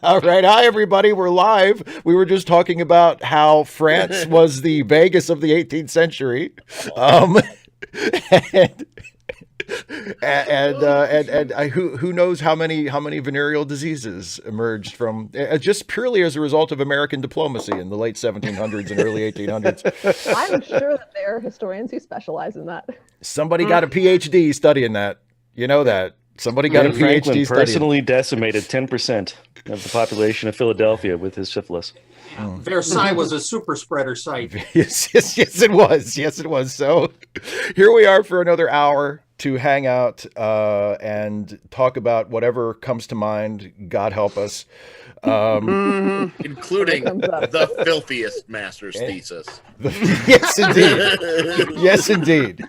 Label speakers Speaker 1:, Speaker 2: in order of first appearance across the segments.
Speaker 1: All right. Hi, everybody. We're live. We were just talking about how France was the Vegas of the 18th century. Um, and who knows how many venereal diseases emerged from just purely as a result of American diplomacy in the late 1700s and early 1800s.
Speaker 2: I'm sure that there are historians who specialize in that.
Speaker 1: Somebody got a PhD studying that. You know that. Somebody got a
Speaker 3: Franklin
Speaker 1: PhD studying.
Speaker 3: personally decimated 10% of the population of Philadelphia with his syphilis.
Speaker 4: Versailles was a super spreader site.
Speaker 1: Yes, it was. Yes, it was. So here we are for another hour to hang out and talk about whatever comes to mind. God help us.
Speaker 5: Including the filthiest master's thesis.
Speaker 1: Yes, indeed. Yes, indeed.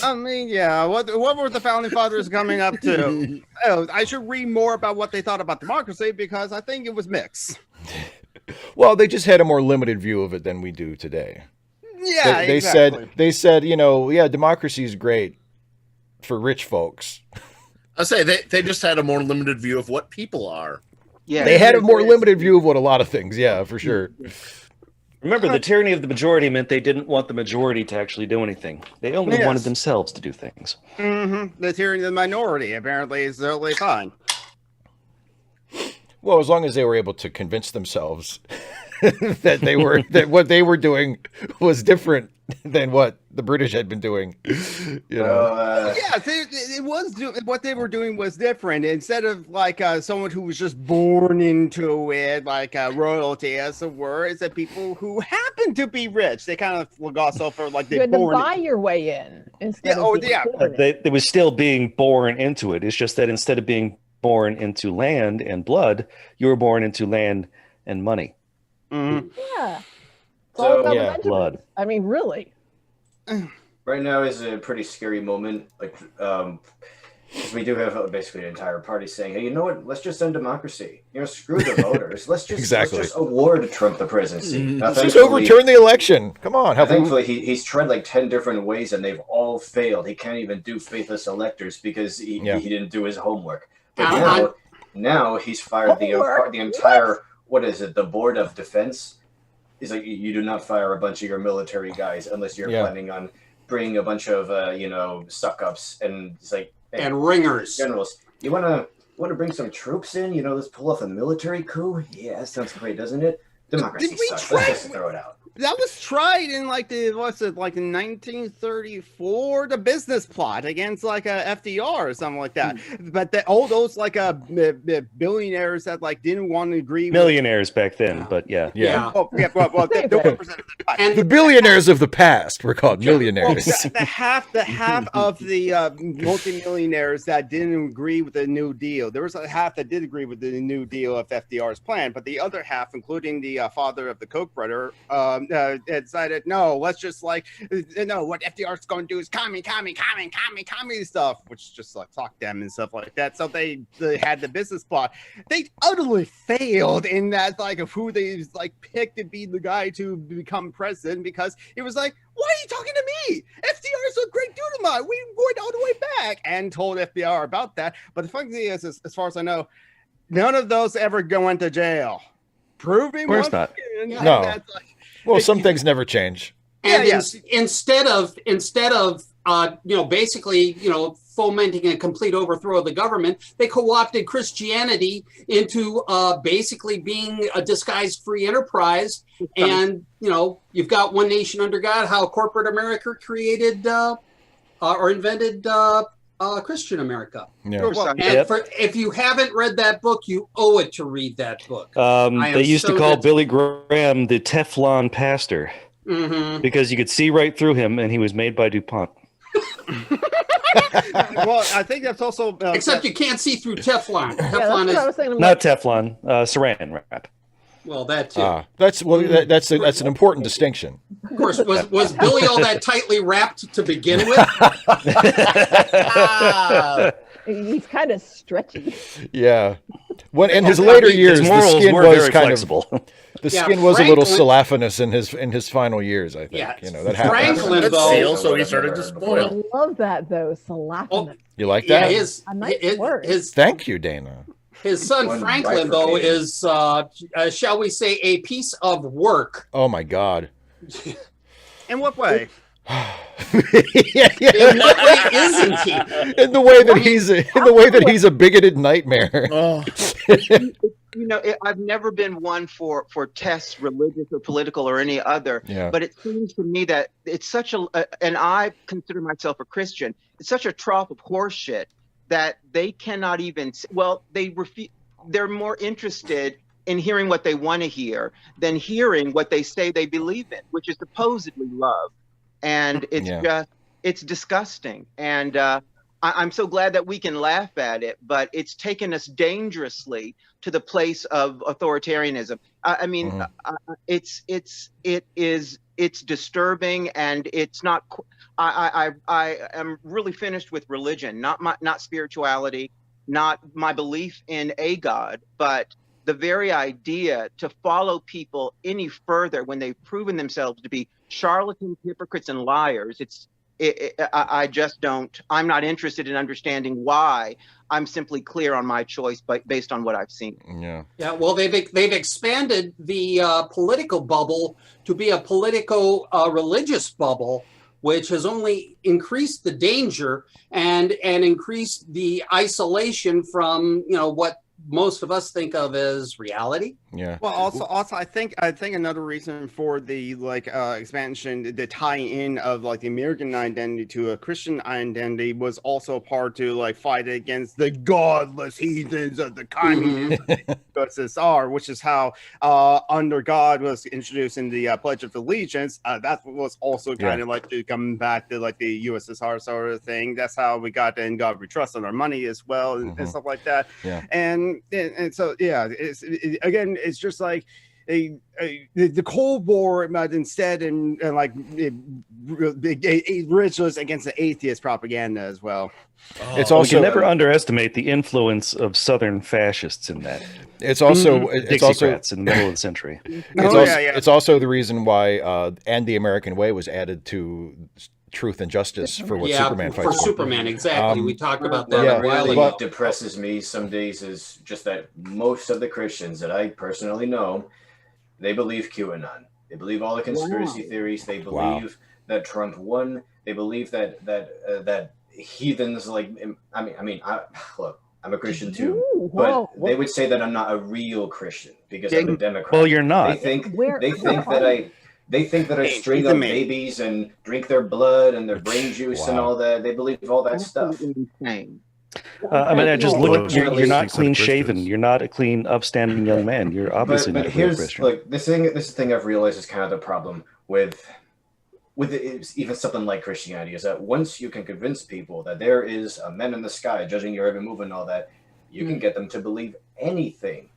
Speaker 6: I mean, yeah. What were the founding fathers coming up to? Oh, I should read more about what they thought about democracy because I think it was mixed.
Speaker 1: Well, they just had a more limited view of it than we do today.
Speaker 6: Yeah,
Speaker 1: they
Speaker 6: exactly.
Speaker 1: said, yeah, democracy is great for rich folks.
Speaker 5: I say they just had a more limited view of what people are.
Speaker 1: Yeah, they had a more limited view of what a lot of things. Yeah, for sure.
Speaker 3: Remember, the tyranny of the majority meant they didn't want the majority to actually do anything. They only wanted themselves to do things.
Speaker 6: The tyranny of the minority apparently is totally fine.
Speaker 1: Well, as long as they were able to convince themselves that what they were doing was different than what the British had been doing.
Speaker 6: It was what they were doing was different. Instead of like someone who was just born into it, like royalty, as it were, it's that people who happen to be rich. They kind of gloss over like
Speaker 2: you had to buy your way in.
Speaker 3: They was still being born into it. It's just that instead of being born into land and blood, you were born into land and money.
Speaker 2: Mm-hmm. Yeah. It's all about
Speaker 3: blood.
Speaker 2: I mean, really.
Speaker 7: Right now is a pretty scary moment. Like, because we do have basically an entire party saying, "Hey, you know what? Let's just end democracy. Screw the voters. Let's just let's just award Trump the presidency.
Speaker 1: Let's just overturn the election. Come on."
Speaker 7: Thankfully, he's tried like 10 different ways, and they've all failed. He can't even do faithless electors because he didn't do his homework. But now he's fired the entire. What is it? The Board of Defense is like, you do not fire a bunch of your military guys unless you're planning on bringing a bunch of suck ups and it's like
Speaker 4: and ringers
Speaker 7: generals. You wanna bring some troops in? Let's pull off a military coup. Yeah, that sounds great, doesn't it? Democracy sucks. Let's just throw it out.
Speaker 6: That was tried in like in 1934, the business plot against like a FDR or something like that. But all those like billionaires that like didn't want to agree.
Speaker 3: Millionaires back then, but yeah.
Speaker 6: Well, they represented
Speaker 1: the billionaires of the past were called millionaires.
Speaker 6: Well, the half of the multimillionaires that didn't agree with the New Deal. There was a half that did agree with the New Deal of FDR's plan, but the other half, including the father of the Koch brother, decided, no, let's just what FDR's going to do is commie stuff, which just like fuck them and stuff like that. So they had the business plot. They utterly failed in that, like, of who they like picked to be the guy to become president, because it was like, why are you talking to me? FDR is a great dude of mine. We went all the way back and told FDR about that. But the funny thing is, as far as I know, none of those ever go into jail. Proving
Speaker 3: of course not.
Speaker 1: No. Well, some things never change.
Speaker 4: And instead of basically fomenting a complete overthrow of the government, they co-opted Christianity into basically being a disguised free enterprise. And you've got one nation under God. How corporate America created or invented Christian America.
Speaker 1: Yeah.
Speaker 4: If you haven't read that book, you owe it to read that book.
Speaker 3: They used to call Billy Graham the Teflon pastor because you could see right through him, and he was made by DuPont.
Speaker 6: Well, I think that's also
Speaker 4: except you can't see through Teflon.
Speaker 2: Teflon is
Speaker 3: not Teflon, Saran wrap.
Speaker 4: Well, that too.
Speaker 1: That's an important distinction.
Speaker 4: Of course, was Billy all that tightly wrapped to begin with?
Speaker 2: He's kind of stretchy.
Speaker 1: Yeah. When in his later years, the skin was kind
Speaker 3: flexible.
Speaker 1: The skin was a little salafinous in his final years. I think.
Speaker 4: Yeah,
Speaker 1: that happened.
Speaker 4: Franklin though,
Speaker 5: so he started to spoil.
Speaker 2: I love that though, salafinous.
Speaker 1: You like that?
Speaker 2: A nice word.
Speaker 1: Thank you, Dana.
Speaker 4: His son
Speaker 7: One
Speaker 4: Franklin, though,
Speaker 7: bifurcating.
Speaker 4: is, shall we say, a piece of work.
Speaker 1: Oh my God.
Speaker 6: In what way?
Speaker 1: Yeah,
Speaker 4: In what way isn't he?
Speaker 1: in the way that he's a bigoted nightmare.
Speaker 5: Oh,
Speaker 8: I've never been one for tests, religious or political or any other.
Speaker 1: Yeah.
Speaker 8: But it seems to me that it's such and I consider myself a Christian. It's such a trough of horseshit that they cannot even. Well, they're more interested in hearing what they want to hear than hearing what they say they believe in, which is supposedly love. And it's disgusting. And I'm so glad that we can laugh at it, but it's taken us dangerously to the place of authoritarianism. It's disturbing, and it's not. I am really finished with religion, not spirituality, not my belief in a God, but the very idea to follow people any further when they've proven themselves to be charlatans, hypocrites, and liars. I just don't. I'm not interested in understanding why. I'm simply clear on my choice, but based on what I've seen.
Speaker 4: Yeah. Well, they've expanded the political bubble to be a politico-religious bubble, which has only increased the danger and increased the isolation from what most of us think of as reality.
Speaker 1: Yeah.
Speaker 6: Well, also, I think another reason for the expansion, the tie-in of the American identity to a Christian identity was also part to fight against the godless heathens of the communist USSR, which is how under God was introduced in the Pledge of Allegiance. That was also kind of to come back to the USSR sort of thing. That's how we got "In God We Trust" on our money as well, and stuff like that. Yeah. And so it's just the Cold War, but instead originalist against the atheist propaganda as well.
Speaker 3: It's also, we can never underestimate the influence of Southern fascists in that.
Speaker 1: It's also
Speaker 3: Dixiecrats in the middle of the century.
Speaker 1: It's also the reason why "And the American Way" was added to Truth and Justice for what Superman fights
Speaker 4: for. Superman, exactly. We talked about that.
Speaker 7: What really depresses me some days is just that most of the Christians that I personally know, they believe QAnon. They believe all the conspiracy theories. They believe that Trump won. They believe that heathens look, I'm a Christian too, but they would say that I'm not a real Christian because I'm a Democrat.
Speaker 3: Well, you're not.
Speaker 7: They think that I string up babies and drink their blood and their brain juice and all that. They believe all that stuff.
Speaker 3: I just look at you're not clean shaven. You're not a clean, upstanding young man. You're obviously not a Christian.
Speaker 7: This is the thing I've realized is kind of the problem with even something like Christianity, is that once you can convince people that there is a man in the sky judging your every move and all that, you can get them to believe anything.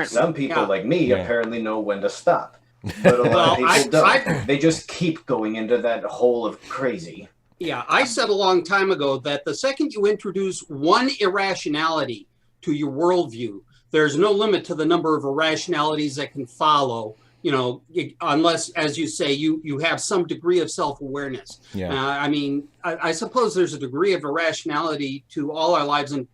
Speaker 7: Some people like me apparently know when to stop. But a lot of people don't. They just keep going into that hole of crazy.
Speaker 4: Yeah, I said a long time ago that the second you introduce one irrationality to your worldview, there's no limit to the number of irrationalities that can follow, unless, as you say, you have some degree of self-awareness. I suppose there's a degree of irrationality to all our lives and,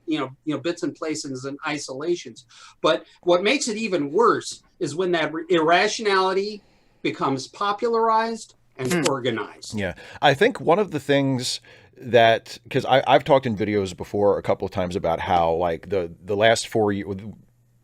Speaker 4: bits and places and isolations. But what makes it even worse is when that irrationality becomes popularized and organized.
Speaker 1: Yeah. I think one of the things that, because I've talked in videos before a couple of times about how the last 4 years,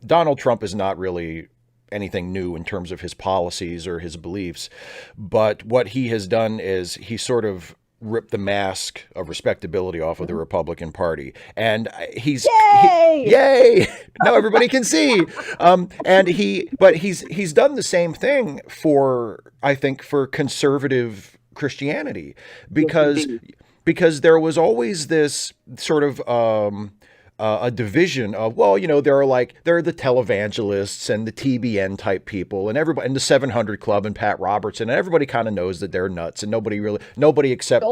Speaker 1: Donald Trump is not really anything new in terms of his policies or his beliefs, but what he has done is he sort of ripped the mask of respectability off of the Republican Party, and yay! Now everybody can see. But he's done the same thing I think for conservative Christianity, because there was always this sort of a division of, there are the televangelists and the TBN type people and everybody, and the 700 Club and Pat Robertson, and everybody kind of knows that they're nuts, and nobody except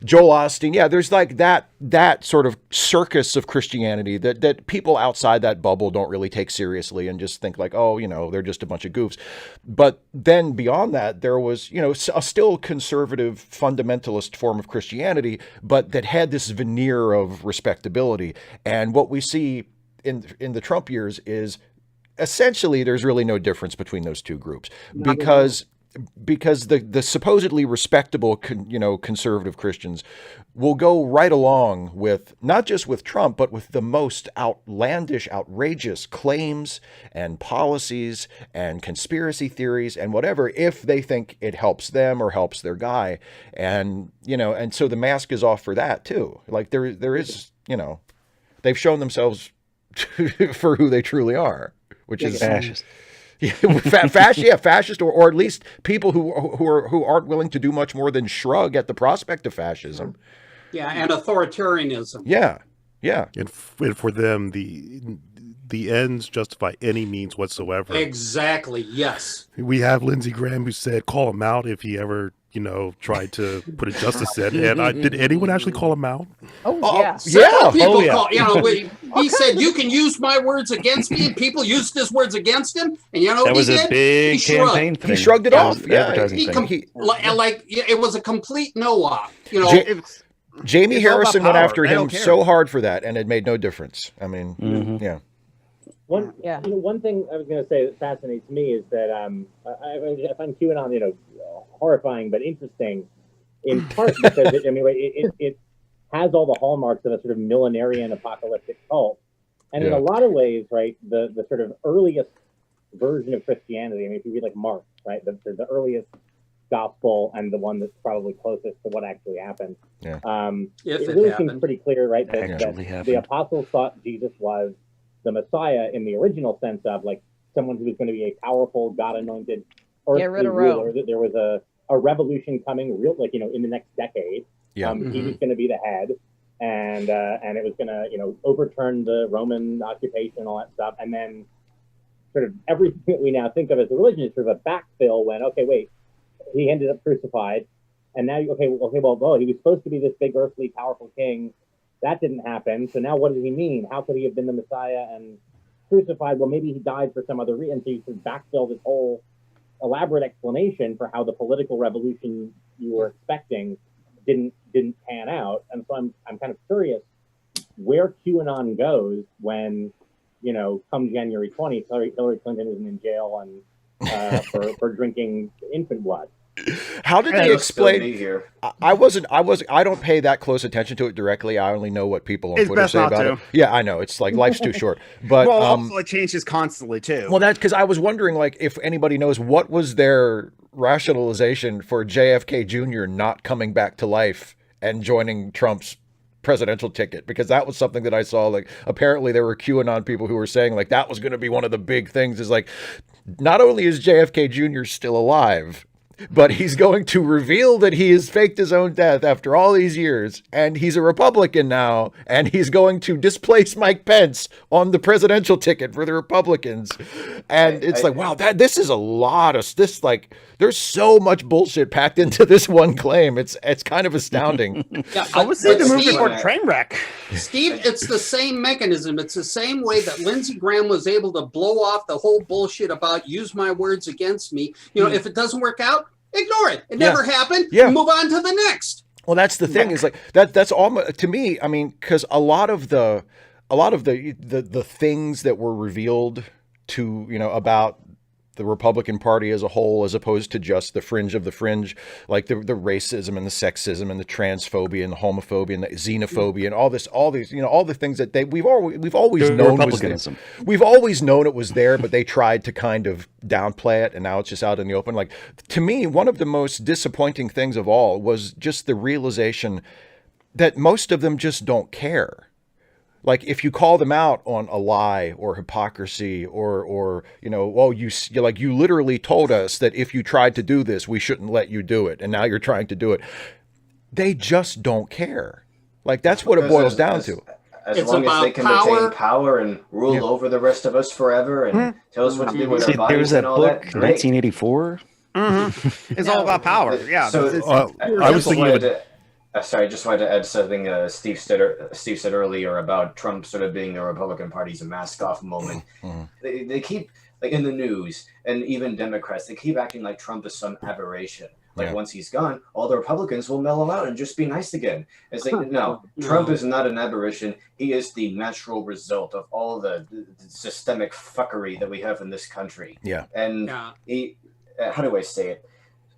Speaker 1: Joel Osteen. Yeah, there's that sort of circus of Christianity that people outside that bubble don't really take seriously and just think they're just a bunch of goofs. But then beyond that, there was, a still conservative fundamentalist form of Christianity, but that had this veneer of respectability. And what we see in the Trump years is essentially there's really no difference between those two groups because the supposedly respectable, conservative Christians will go right along with not just with Trump, but with the most outlandish, outrageous claims and policies and conspiracy theories and whatever, if they think it helps them or helps their guy. And, and so the mask is off for that too. Like there is, they've shown themselves for who they truly are, which is
Speaker 3: fascist.
Speaker 1: Fascist, or at least people who aren't willing to do much more than shrug at the prospect of fascism.
Speaker 4: Yeah, and authoritarianism.
Speaker 1: Yeah.
Speaker 9: And for them, the ends justify any means whatsoever.
Speaker 4: Exactly. Yes.
Speaker 9: We have Lindsey Graham who said, "Call him out if he ever." Tried to put a justice in. And did anyone actually call him out?
Speaker 4: Several people call. He said, "You can use my words against me," and people used his words against him. And
Speaker 3: that was a big campaign thing.
Speaker 1: He shrugged it off.
Speaker 4: It was a complete no-op.
Speaker 1: Jamie Harrison went after him so hard for that, and it made no difference. I mean, yeah.
Speaker 10: One thing I was going to say that fascinates me is that I find QAnon, horrifying but interesting, in part because it has all the hallmarks of a sort of millenarian apocalyptic cult, and in a lot of ways, right, the sort of earliest version of Christianity. I mean, if you read like Mark, right, the earliest gospel and the one that's probably closest to what actually happened.
Speaker 1: Yeah.
Speaker 10: It really seems pretty clear, right, that the apostles thought Jesus was the Messiah in the original sense of like someone who was going to be a powerful, God-anointed earthly ruler. That there was a revolution coming, in the next decade.
Speaker 1: Yeah.
Speaker 10: He was going to be the head, and it was going to, overturn the Roman occupation and all that stuff. And then, sort of everything that we now think of as a religion is sort of a backfill. When he ended up crucified, and now he was supposed to be this big earthly powerful king. That didn't happen. So now what does he mean? How could he have been the Messiah and crucified? Well, maybe he died for some other reason. So you sort of backfill this whole elaborate explanation for how the political revolution you were expecting didn't pan out. And so I'm kind of curious where QAnon goes when, come January 20th, Hillary Clinton isn't in jail and for drinking infant blood.
Speaker 1: How did they explain? I don't pay that close attention to it directly. I only know what people on Twitter say about it. Yeah, I know. It's like life's too short. But
Speaker 6: also it changes constantly too.
Speaker 1: Well, that's because I was wondering, like, if anybody knows what was their rationalization for JFK Jr. not coming back to life and joining Trump's presidential ticket, because that was something that I saw. Like, apparently there were QAnon people who were saying like that was going to be one of the big things. Is like, not only is JFK Jr. still alive, but he's going to reveal that he has faked his own death after all these years, and he's a Republican now, and he's going to displace Mike Pence on the presidential ticket for the Republicans. And wow, this is a lot of this. Like, there's so much bullshit packed into this one claim. It's kind of astounding.
Speaker 6: I was saying the movie for train wreck.
Speaker 4: Steve, it's the same mechanism. It's the same way that Lindsey Graham was able to blow off the whole bullshit about use my words against me. If it doesn't work out, ignore it. It never happened.
Speaker 1: Yeah.
Speaker 4: Move on to the next.
Speaker 1: Well, that's the thing, is like that's all to me. I mean, because a lot of the things that were revealed to, about the Republican Party as a whole, as opposed to just the fringe of the fringe, like the racism and the sexism and the transphobia and the homophobia and the xenophobia and all these, all the things that we've always known was there. We've always known it was there, but they tried to kind of downplay it, and now it's just out in the open. Like, to me, one of the most disappointing things of all was just the realization that most of them just don't care. Like, if you call them out on a lie or hypocrisy or you literally told us that if you tried to do this, we shouldn't let you do it, and now you're trying to do it. They just don't care. Like, that's what it boils down to.
Speaker 7: As long as they can retain power and rule over the rest of us forever and tell us what to do with our bodies and all that.
Speaker 3: There was that book, 1984.
Speaker 6: It's all about power. Yeah.
Speaker 7: So I was thinking of it. Sorry, I just wanted to add something Steve said earlier about Trump sort of being the Republican Party's mask-off moment. They keep, like, in the news, and even Democrats, they keep acting like Trump is some aberration. Like
Speaker 1: Yeah.
Speaker 7: once he's gone, all the Republicans will mellow out and just be nice again. It's like, no, Trump is not an aberration. He is the natural result of all the systemic fuckery that we have in this country.
Speaker 1: Yeah.
Speaker 7: And he, how do I say it?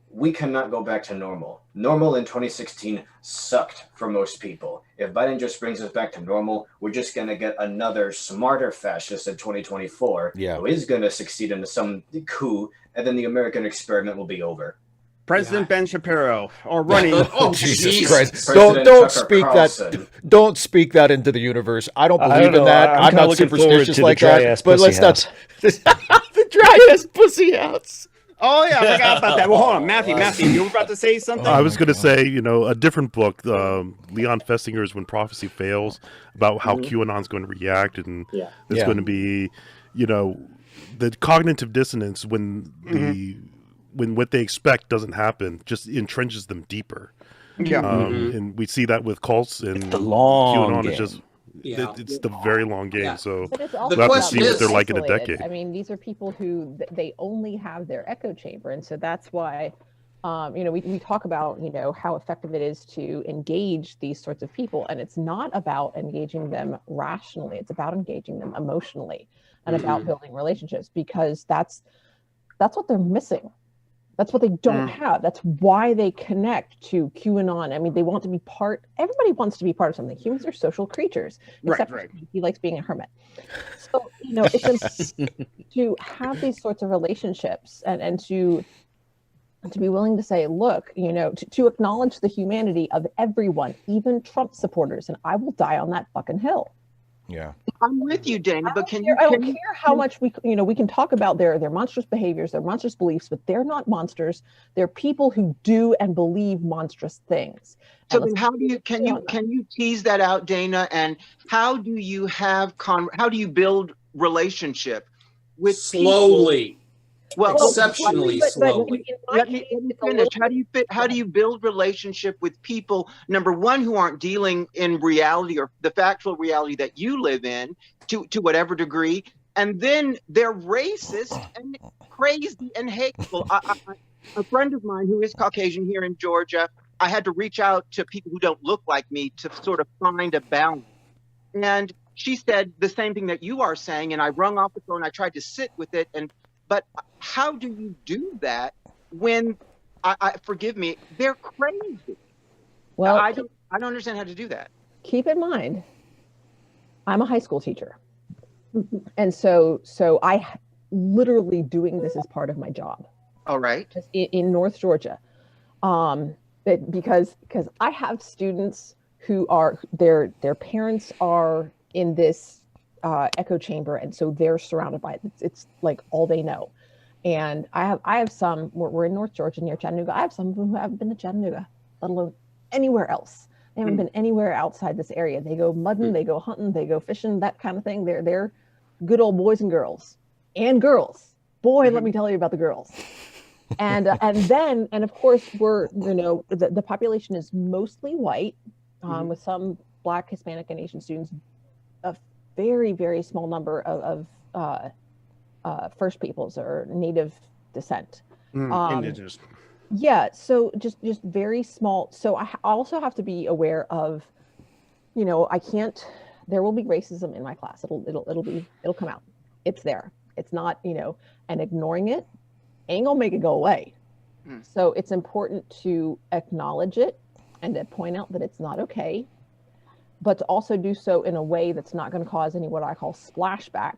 Speaker 7: We cannot go back to normal. Normal in 2016 sucked for most people. If Biden just brings us back to normal, we're just going to get another smarter fascist in 2024 who is going to succeed in some coup, and then the American experiment will be over.
Speaker 6: President Ben Shapiro, or running.
Speaker 1: Oh, Jesus Christ! Don't speak that. Don't speak that into the universe. I don't believe in that. I'm not superstitious like that. But let's not. The dry ass pussy house.
Speaker 6: Oh yeah, I forgot about that. Well, hold on, Matthew, you were about to say something.
Speaker 9: I was going to say, a different book, Leon Festinger's "When Prophecy Fails," about how QAnon's going to react, and it's going to be, the cognitive dissonance when when what they expect doesn't happen, just entrenches them deeper. And we see that with cults and
Speaker 3: the long
Speaker 9: QAnon
Speaker 3: game.
Speaker 9: is just. It's the very long game, so
Speaker 2: But it's
Speaker 9: we'll
Speaker 2: also
Speaker 9: have to
Speaker 2: about
Speaker 9: see what they're like in a
Speaker 2: isolated.
Speaker 9: decade.
Speaker 2: I mean, these are people who they only have their echo chamber, and so that's why, we talk about how effective it is to engage these sorts of people, and it's not about engaging them rationally; it's about engaging them emotionally, and about building relationships, because that's what they're missing. That's what they don't have. That's why they connect to QAnon. I mean, they want to be everybody wants to be part of something. Humans are social creatures, except for Steve. He likes being a hermit. So, it's to have these sorts of relationships and to be willing to say, look, to acknowledge the humanity of everyone, even Trump supporters, and I will die on that fucking hill.
Speaker 1: Yeah.
Speaker 8: I'm with you, Dana, but
Speaker 2: I don't care how much we can talk about their monstrous behaviors, their monstrous beliefs, but they're not monsters. They're people who do and believe monstrous things.
Speaker 8: So then how do you can you tease that out, Dana? And how do you how do you build relationship with
Speaker 4: slowly?
Speaker 8: People? Well,
Speaker 4: exceptionally slowly.
Speaker 8: Let me finish. How do you build relationship with people, number one, who aren't dealing in reality or the factual reality that you live in to whatever degree, and then they're racist and crazy and hateful. A friend of mine who is Caucasian here in Georgia, I had to reach out to people who don't look like me to sort of find a balance. And she said the same thing that you are saying, and I rung off the phone. I tried to sit with it, but how do you do that when, forgive me, they're crazy?
Speaker 2: Well,
Speaker 8: I don't understand how to do that.
Speaker 2: Keep in mind, I'm a high school teacher. And so I literally doing this as part of my job.
Speaker 8: All right.
Speaker 2: In North Georgia. Because I have students who are, their parents are in this echo chamber, and so they're surrounded by it. It's like all they know. And I have some, we're in North Georgia near Chattanooga. I have some of them who haven't been to Chattanooga, let alone anywhere else. They haven't been anywhere outside this area. They go mudding, they go hunting, they go fishing, that kind of thing. They're good old boys and girls. Boy, let me tell you about the girls. And of course we're, the population is mostly white, with some Black, Hispanic, and Asian students. A very, very small number of First Peoples or Native descent.
Speaker 6: Indigenous.
Speaker 2: Yeah, so just very small. So I also have to be aware of, I can't. There will be racism in my class. It'll come out. It's there. It's not, and ignoring it ain't gonna make it go away. So it's important to acknowledge it and to point out that it's not okay, but to also do so in a way that's not going to cause any what I call splashback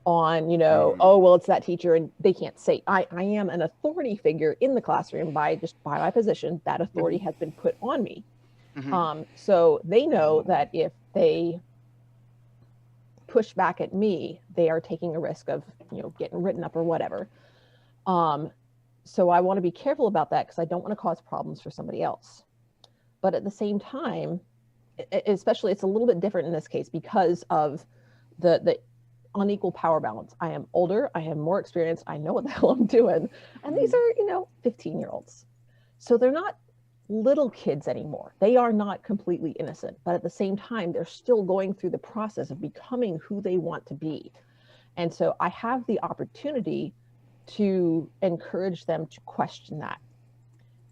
Speaker 2: on, oh, well, it's that teacher and they can't say. I am an authority figure in the classroom by my position. That authority has been put on me. So they know that if they push back at me, they are taking a risk of, getting written up or whatever. So I want to be careful about that because I don't want to cause problems for somebody else. But at the same time, especially it's a little bit different in this case because of the unequal power balance. I am older, I have more experience, I know what the hell I'm doing. And these are, 15-year-olds. So they're not little kids anymore. They are not completely innocent, but at the same time, they're still going through the process of becoming who they want to be. And so I have the opportunity to encourage them to question that.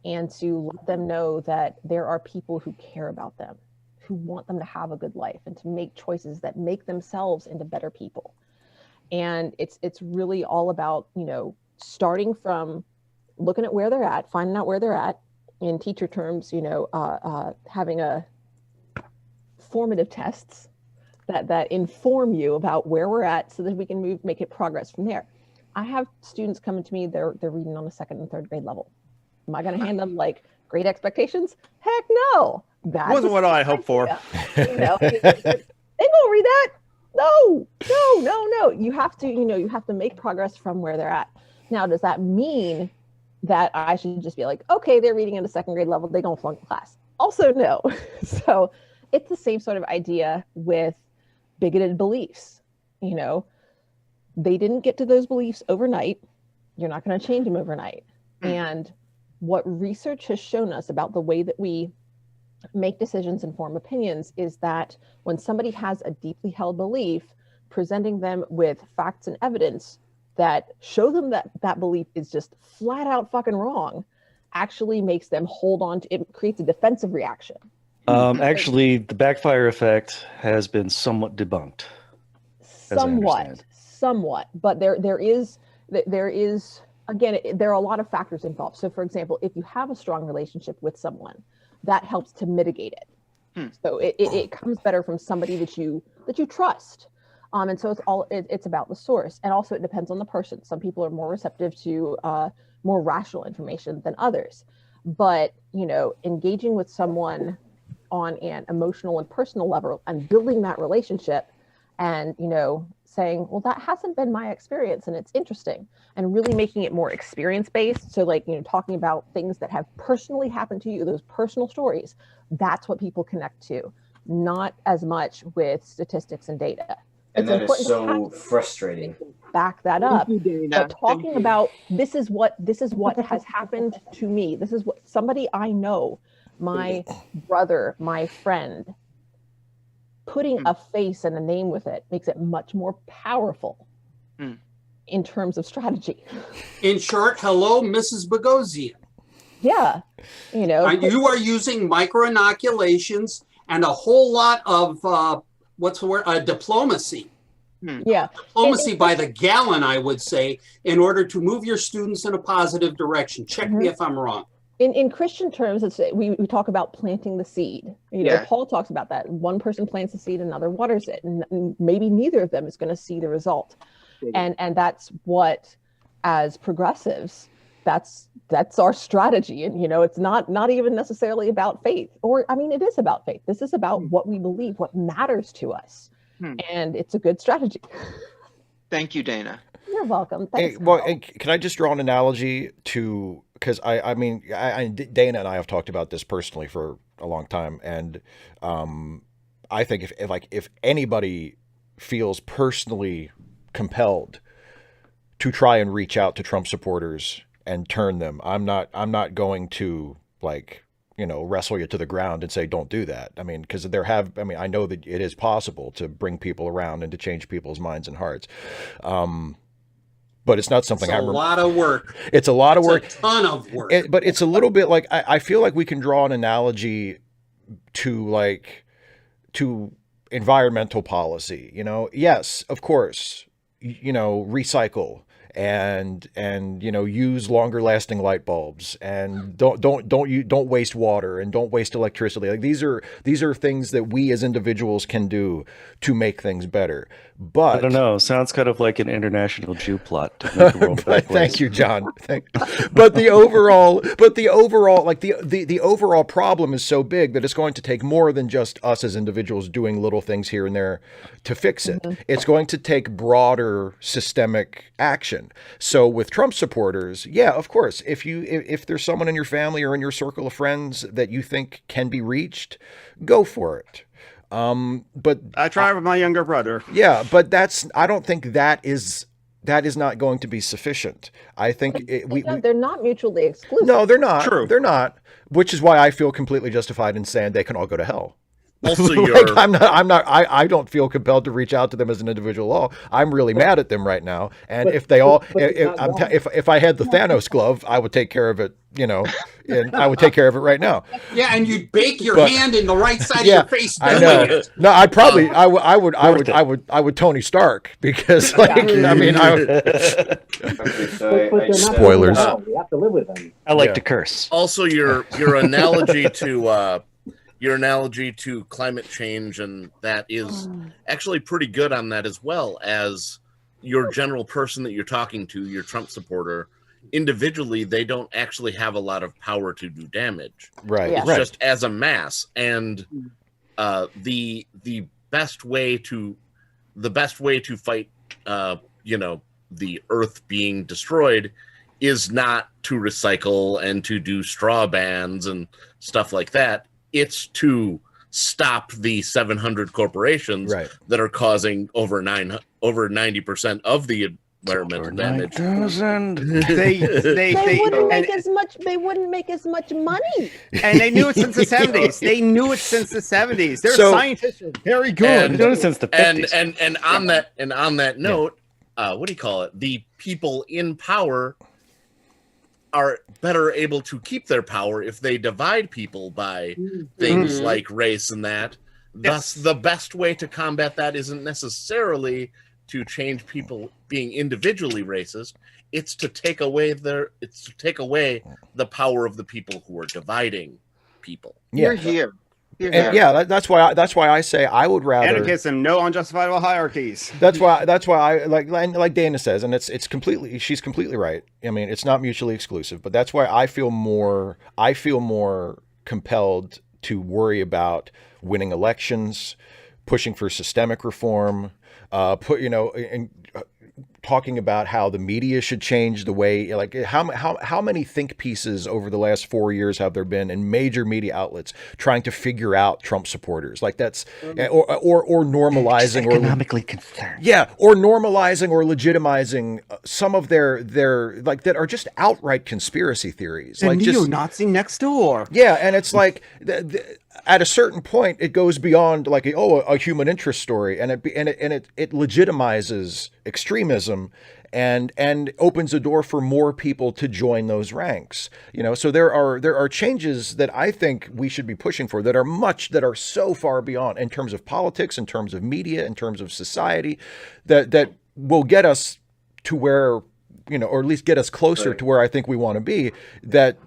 Speaker 2: and to let them know that there are people who care about them, who want them to have a good life and to make choices that make themselves into better people. And it's really all about, you know, starting from looking at where they're at, finding out where they're at, in teacher terms, you know, having a formative tests that inform you about where we're at so that we can make it progress from there. I have students coming to me, they're reading on the 2nd and 3rd grade level. Am I going to hand them like great expectations? Heck no. That
Speaker 6: wasn't what I hoped for.
Speaker 2: You know, they won't read that. No. You have to, you know, you have to make progress from where they're at. Now, does that mean that I should just be like, okay, they're reading at a 2nd grade level, they don't flunk class? Also, no. So it's the same sort of idea with bigoted beliefs. You know, they didn't get to those beliefs overnight. You're not going to change them overnight. And what research has shown us about the way that we make decisions and form opinions is that when somebody has a deeply held belief, presenting them with facts and evidence that show them that that belief is just flat out fucking wrong actually makes them hold on to it, creates a defensive reaction.
Speaker 3: Actually, the backfire effect has been somewhat debunked.
Speaker 2: Somewhat, but there is again, there are a lot of factors involved. So, for example, if you have a strong relationship with someone, that helps to mitigate it. So it comes better from somebody that you trust. And so it's about the source, and also it depends on the person. Some people are more receptive to more rational information than others. But, you know, engaging with someone on an emotional and personal level and building that relationship and, you know, saying, well, that hasn't been my experience and it's interesting, and really making it more experience-based. So like, you know, talking about things that have personally happened to you, those personal stories, that's what people connect to, not as much with statistics and data.
Speaker 7: And that is so frustrating.
Speaker 2: Back that up. But talking about this is what has happened to me. This is what somebody I know, my brother, my friend, putting a face and a name with it makes it much more powerful in terms of strategy.
Speaker 4: In short, hello, Mrs. Bogosian.
Speaker 2: Yeah. You know,
Speaker 4: you are using micro-inoculations and a whole lot of what's the word? Diplomacy.
Speaker 2: Yeah.
Speaker 4: Diplomacy by the gallon, I would say, in order to move your students in a positive direction. Check me if I'm wrong.
Speaker 2: In Christian terms, we talk about planting the seed. You know, Paul talks about that. One person plants the seed, another waters it, and maybe neither of them is going to see the result. And that's what, as progressives, that's our strategy. And, you know, it's not even necessarily about faith, or, I mean, it is about faith. This is about what we believe, what matters to us. And it's a good strategy.
Speaker 8: Thank you, Dana.
Speaker 2: You're welcome. Thanks.
Speaker 1: Can I just draw an analogy to, because I mean, Dana and I have talked about this personally for a long time. And I think if anybody feels personally compelled to try and reach out to Trump supporters and turn them, I'm not going to, like, you know, wrestle you to the ground and say, don't do that. I mean, because I know that it is possible to bring people around and to change people's minds and hearts. But it's not something
Speaker 4: a lot of work.
Speaker 1: It's a lot of work.
Speaker 4: It's a ton of work.
Speaker 1: But it's a little bit like, I feel like we can draw an analogy to environmental policy. You know, yes, of course, you know, recycle and you know, use longer lasting light bulbs, and don't waste water and don't waste electricity. Like these are things that we as individuals can do to make things better. But
Speaker 3: I don't know, sounds kind of like an international Jew plot to make the world a better place.
Speaker 1: Thank you, John. But the overall like the overall problem is so big that it's going to take more than just us as individuals doing little things here and there to fix it. It's going to take broader systemic action. So with Trump supporters, yeah, of course, if there's someone in your family or in your circle of friends that you think can be reached, go for it. But
Speaker 6: I try with my younger brother.
Speaker 1: Yeah, but I don't think that is not going to be sufficient. I think
Speaker 2: they're not mutually exclusive.
Speaker 1: No, they're not.
Speaker 6: True.
Speaker 1: They're not. Which is why I feel completely justified in saying they can all go to hell.
Speaker 5: Also,
Speaker 1: like, I don't feel compelled to reach out to them as an individual at all. I'm really mad at them right now. And if they all, if I had the Thanos glove, I would take care of it, you know, and I would take care of it right now.
Speaker 4: Yeah, and you'd bake your hand in the right side of your face.
Speaker 1: I know. No, I'd probably, I would Tony Stark, because, like, I mean, spoilers.
Speaker 10: We have to live with them.
Speaker 3: I like to curse.
Speaker 5: Also, your analogy to your analogy to climate change, and that is actually pretty good on that, as well as your general person that you're talking to, your Trump supporter. Individually, they don't actually have a lot of power to do damage.
Speaker 1: Right.
Speaker 5: It's just as a mass, and the best way to fight, you know, the Earth being destroyed is not to recycle and to do straw bans and stuff like that. It's to stop the 700 corporations that are causing over 90% of the environmental damage.
Speaker 6: They
Speaker 2: wouldn't make as much. They wouldn't make as much money.
Speaker 6: And they knew it since the 70s. They knew it since the 70s. Their scientists are very good.
Speaker 3: They've known it since the 50s.
Speaker 5: And on that note, what do you call it? The people in power are better able to keep their power if they divide people by things like race and that. Thus, the best way to combat that isn't necessarily to change people being individually racist. It's to take away the power of the people who are dividing people.
Speaker 8: You're here.
Speaker 1: Yeah, that's why I say I would rather
Speaker 6: anarchism, no unjustifiable hierarchies.
Speaker 1: That's why I like Dana says, and she's completely right. I mean, it's not mutually exclusive, but that's why I feel more compelled to worry about winning elections, pushing for systemic reform, talking about how the media should change the way, like, how many think pieces over the last 4 years have there been in major media outlets trying to figure out Trump supporters? Like, that's or normalizing or
Speaker 3: economically concerned.
Speaker 1: Yeah, or normalizing or legitimizing some of their like that are just outright conspiracy theories.
Speaker 6: The
Speaker 1: like
Speaker 6: neo-Nazi next door.
Speaker 1: Yeah, and it's like at a certain point, it goes beyond like a human interest story, and it legitimizes extremism and opens a door for more people to join those ranks. You know, so there are changes that I think we should be pushing for that are so far beyond in terms of politics, in terms of media, in terms of society, that will get us to where, you know, or at least get us closer to where I think we want to be. That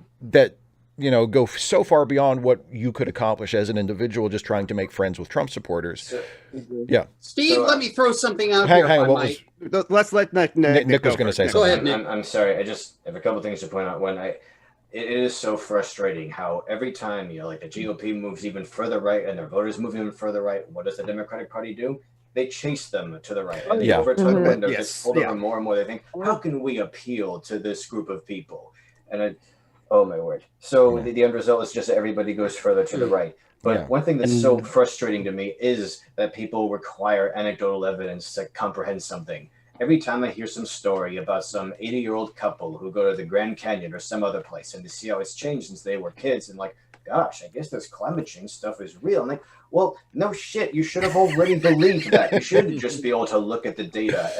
Speaker 1: you know, go so far beyond what you could accomplish as an individual just trying to make friends with Trump supporters. Yeah.
Speaker 4: Steve, let me throw something out
Speaker 6: here.
Speaker 4: Hang on,
Speaker 6: let's let Nick
Speaker 1: was going to say something.
Speaker 4: Go ahead,
Speaker 7: Nick. I'm sorry. I just have a couple things to point out. It is so frustrating how every time, you know, like the GOP moves even further right and their voters move even further right, what does the Democratic Party do? They chase them to the right. And they overtug them, and they're just pulled over more and more. They think, how can we appeal to this group of people? And oh my word. So the end result is just that everybody goes further to the right. But one thing that's so frustrating to me is that people require anecdotal evidence to comprehend something. Every time I hear some story about some 80-year-old couple who go to the Grand Canyon or some other place and they see how it's changed since they were kids, and like, gosh, I guess this climate change stuff is real. I'm like, well, no shit. You should have already believed that. You should just be able to look at the data.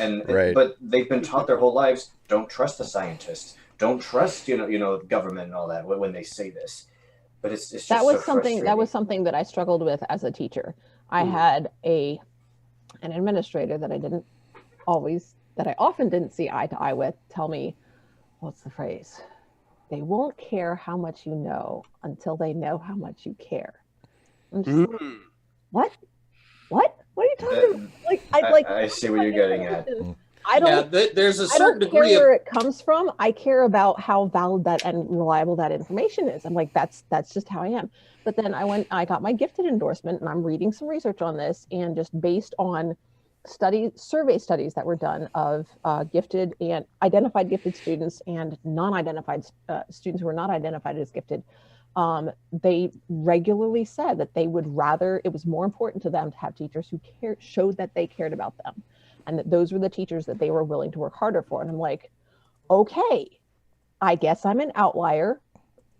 Speaker 7: But they've been taught their whole lives, don't trust the scientists. Don't trust, you know, government and all that when they say this. But it's just
Speaker 2: that was something that I struggled with as a teacher. I had an administrator that I often didn't see eye to eye with tell me, what's the phrase? They won't care how much you know until they know how much you care. I'm just like, what? What are you talking about?
Speaker 7: I see what you're getting at.
Speaker 2: I don't.
Speaker 4: Yeah, there's a certain degree
Speaker 2: care where it comes from. I care about how valid that and reliable that information is. I'm like, that's just how I am. But then I got my gifted endorsement, and I'm reading some research on this, and just based on survey studies that were done of gifted and identified gifted students and non-identified students who were not identified as gifted, they regularly said that they would rather, it was more important to them to have teachers who showed that they cared about them. And that those were the teachers that they were willing to work harder for. And I'm like, okay, I guess I'm an outlier.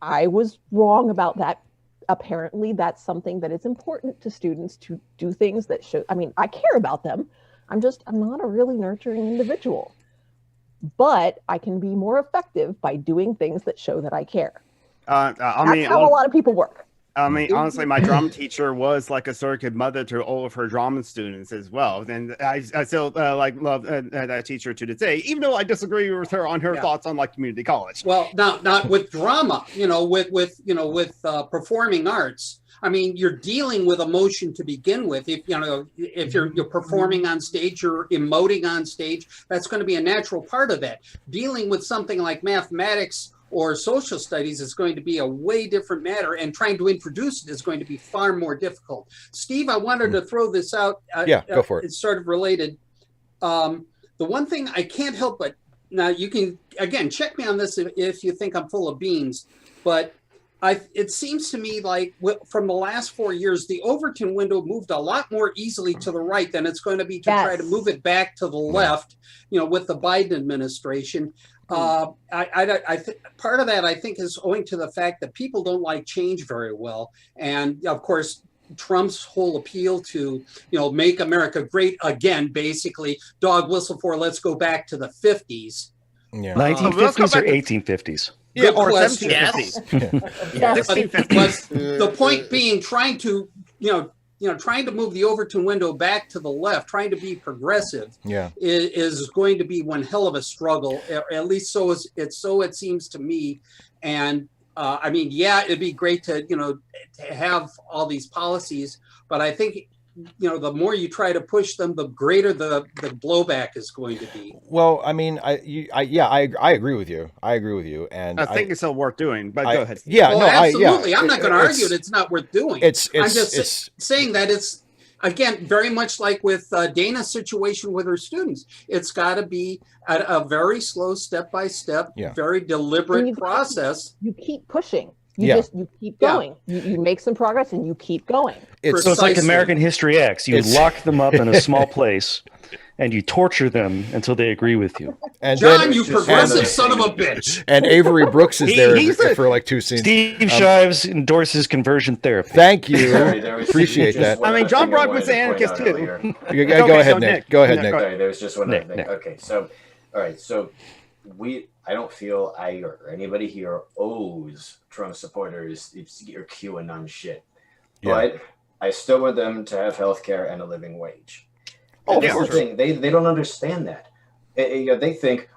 Speaker 2: I was wrong about that apparently that's something that is important to students, to do things that show, I mean, I care about them. I'm not a really nurturing individual, but I can be more effective by doing things that show that I care. That's how a lot of people work.
Speaker 6: I mean, honestly, my drama teacher was like a surrogate mother to all of her drama students as well. And I still love that teacher to this day, even though I disagree with her on her thoughts on like community college.
Speaker 4: Well, not with drama, with performing arts. I mean, you're dealing with emotion to begin with. If you're performing on stage, you're emoting on stage. That's going to be a natural part of that. Dealing with something like mathematics or social studies is going to be a way different matter, and trying to introduce it is going to be far more difficult. Steve, I wanted to throw this out.
Speaker 1: Go for it.
Speaker 4: It's sort of related. The one thing I can't help but, now you can, again, check me on this if you think I'm full of beans, but it seems to me like from the last 4 years, the Overton window moved a lot more easily to the right than it's going to be to try to move it back to the left, with the Biden administration. Part of that, I think, is owing to the fact that people don't like change very well. And of course, Trump's whole appeal to, make America great again, basically dog whistle for let's go back to the 50s.
Speaker 3: Yeah. 1950s or 1850s?
Speaker 6: Yeah, or
Speaker 4: 1750s. The point being, trying to move the Overton window back to the left, trying to be progressive, is going to be one hell of a struggle. At least so it seems to me. And I mean, it'd be great to have all these policies, but I think the more you try to push them, the greater the blowback is going to be.
Speaker 1: Well, I mean, I agree with you. And
Speaker 6: I think it's still worth doing. But go ahead.
Speaker 4: Absolutely. I'm not going to argue that it's not worth doing. I'm just saying that it's, again, very much like with Dana's situation with her students. It's got to be a very slow, step-by-step, very deliberate process.
Speaker 2: You keep pushing. You keep going. You make some progress and you keep going.
Speaker 3: So it's like American History X. You lock them up in a small place and you torture them until they agree with you.
Speaker 4: And John, you progressive son of a bitch.
Speaker 1: And Avery Brooks is there for like 2 scenes.
Speaker 3: Steve Shives endorses conversion therapy.
Speaker 1: Thank you. Appreciate that.
Speaker 6: I mean, John Brock was an anarchist too.
Speaker 1: Go ahead, Nick. Go ahead, Nick.
Speaker 7: Sorry, there was just one other thing. Okay, so, all right, so I don't feel I or anybody here owes Trump supporters your QAnon shit. But I still want them to have health care and a living wage. That's the thing. They don't understand that. They think,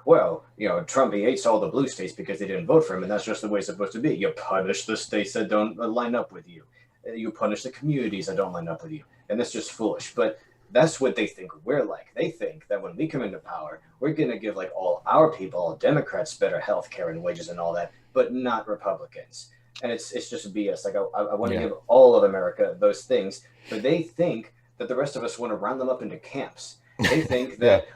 Speaker 7: Trump, he hates all the blue states because they didn't vote for him, and that's just the way it's supposed to be. You punish the states that don't line up with you. You punish the communities that don't line up with you. And that's just foolish. But that's what they think we're like. They think that when we come into power, we're going to give like all our people, all Democrats, better health care and wages and all that, but not Republicans. And it's just BS. Like I want to give all of America those things, but they think that the rest of us want to round them up into camps. They think that,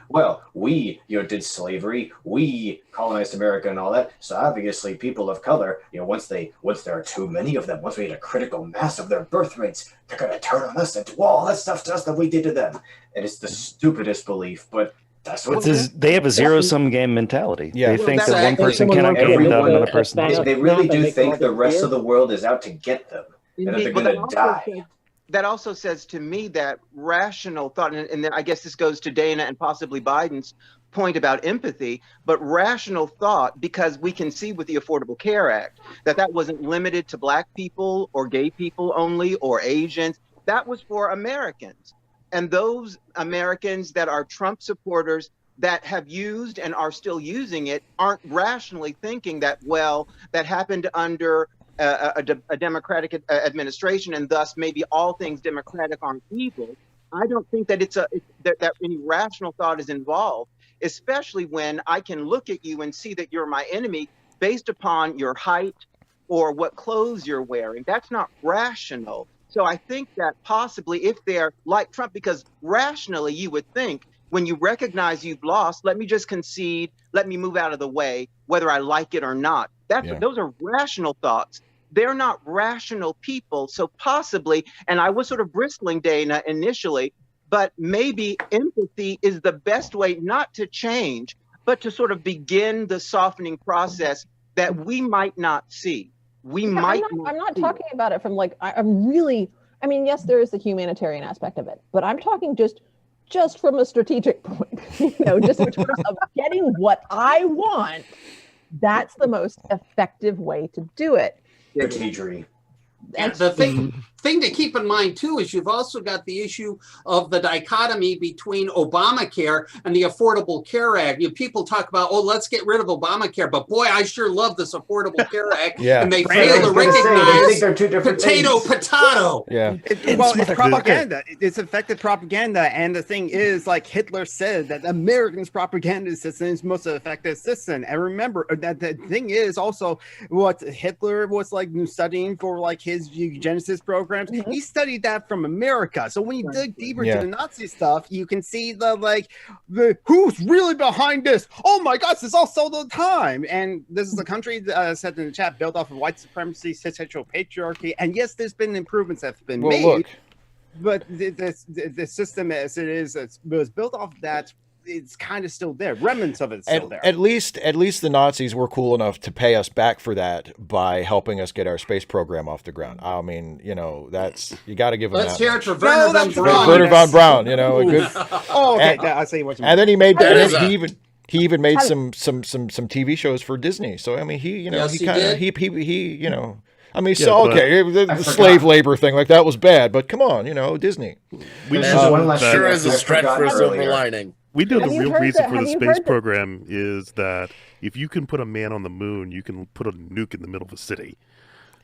Speaker 7: we, did slavery, we colonized America and all that. So obviously people of color, once there are too many of them, once we hit a critical mass of their birth rates, they're going to turn on us and do all that stuff to us that we did to them. And it's the stupidest belief, but that's what
Speaker 3: they have a zero-sum game mentality.
Speaker 1: Yeah.
Speaker 3: They think that one person cannot get without another person.
Speaker 7: They really do think the rest of the world is out to get them and that they're going to die.
Speaker 8: That also says to me that rational thought, and then I guess this goes to Dana and possibly Biden's point about empathy, but rational thought, because we can see with the Affordable Care Act that wasn't limited to Black people or gay people only or Asians. That was for Americans. And those Americans that are Trump supporters that have used and are still using it aren't rationally thinking that, that happened under a Democratic administration, and thus maybe all things Democratic aren't evil. I don't think that that any rational thought is involved, especially when I can look at you and see that you're my enemy based upon your height or what clothes you're wearing. That's not rational. So I think that possibly if they're like Trump, because rationally you would think when you recognize you've lost, let me just concede, let me move out of the way, whether I like it or not. Those are rational thoughts. They're not rational people. So possibly, and I was sort of bristling, Dana, initially, but maybe empathy is the best way not to change, but to sort of begin the softening process that we might not see. we might.
Speaker 2: I'm not talking about it from like I'm really. I mean, yes, there is the humanitarian aspect of it, but I'm talking just from a strategic point. Just in terms of getting what I want. That's the most effective way to do it.
Speaker 7: Strategery.
Speaker 4: And the thing to keep in mind too is you've also got the issue of the dichotomy between Obamacare and the Affordable Care Act. People talk about, oh, let's get rid of Obamacare, but boy, I sure love this Affordable Care Act.
Speaker 7: And
Speaker 4: they fail to recognize
Speaker 7: they're two different
Speaker 4: potato.
Speaker 1: Yeah.
Speaker 6: It's propaganda. It's effective propaganda. And the thing is, like Hitler said, that Americans' propaganda system is the most effective system. And remember that the thing is also what Hitler was like studying for like his eugenicist programs. He studied that from America. So when you dig deeper to the Nazi stuff, you can see the who's really behind this. Oh my gosh, this all the time. And this is a country that said in the chat built off of white supremacy, cis-hetero patriarchy. And yes, there's been improvements that have been made.
Speaker 1: Look.
Speaker 6: But the system as it is, it was built off that. It's kind of still there. Remnants of it's still there.
Speaker 1: At least the Nazis were cool enough to pay us back for that by helping us get our space program off the ground. I mean, that's you got to give them.
Speaker 4: Let's
Speaker 1: that
Speaker 4: hear it
Speaker 1: much.
Speaker 4: for Werner von Braun.
Speaker 1: Werner von Braun, a good.
Speaker 6: Oh, okay. I see what you mean.
Speaker 1: And then he made he even made some TV shows for Disney. So I mean, he I mean, the slave labor thing, like that was bad, but come on, Disney.
Speaker 5: Sure is a stretch for a silver lining.
Speaker 9: We know the real reason for the space program is that if you can put a man on the moon, you can put a nuke in the middle of a city.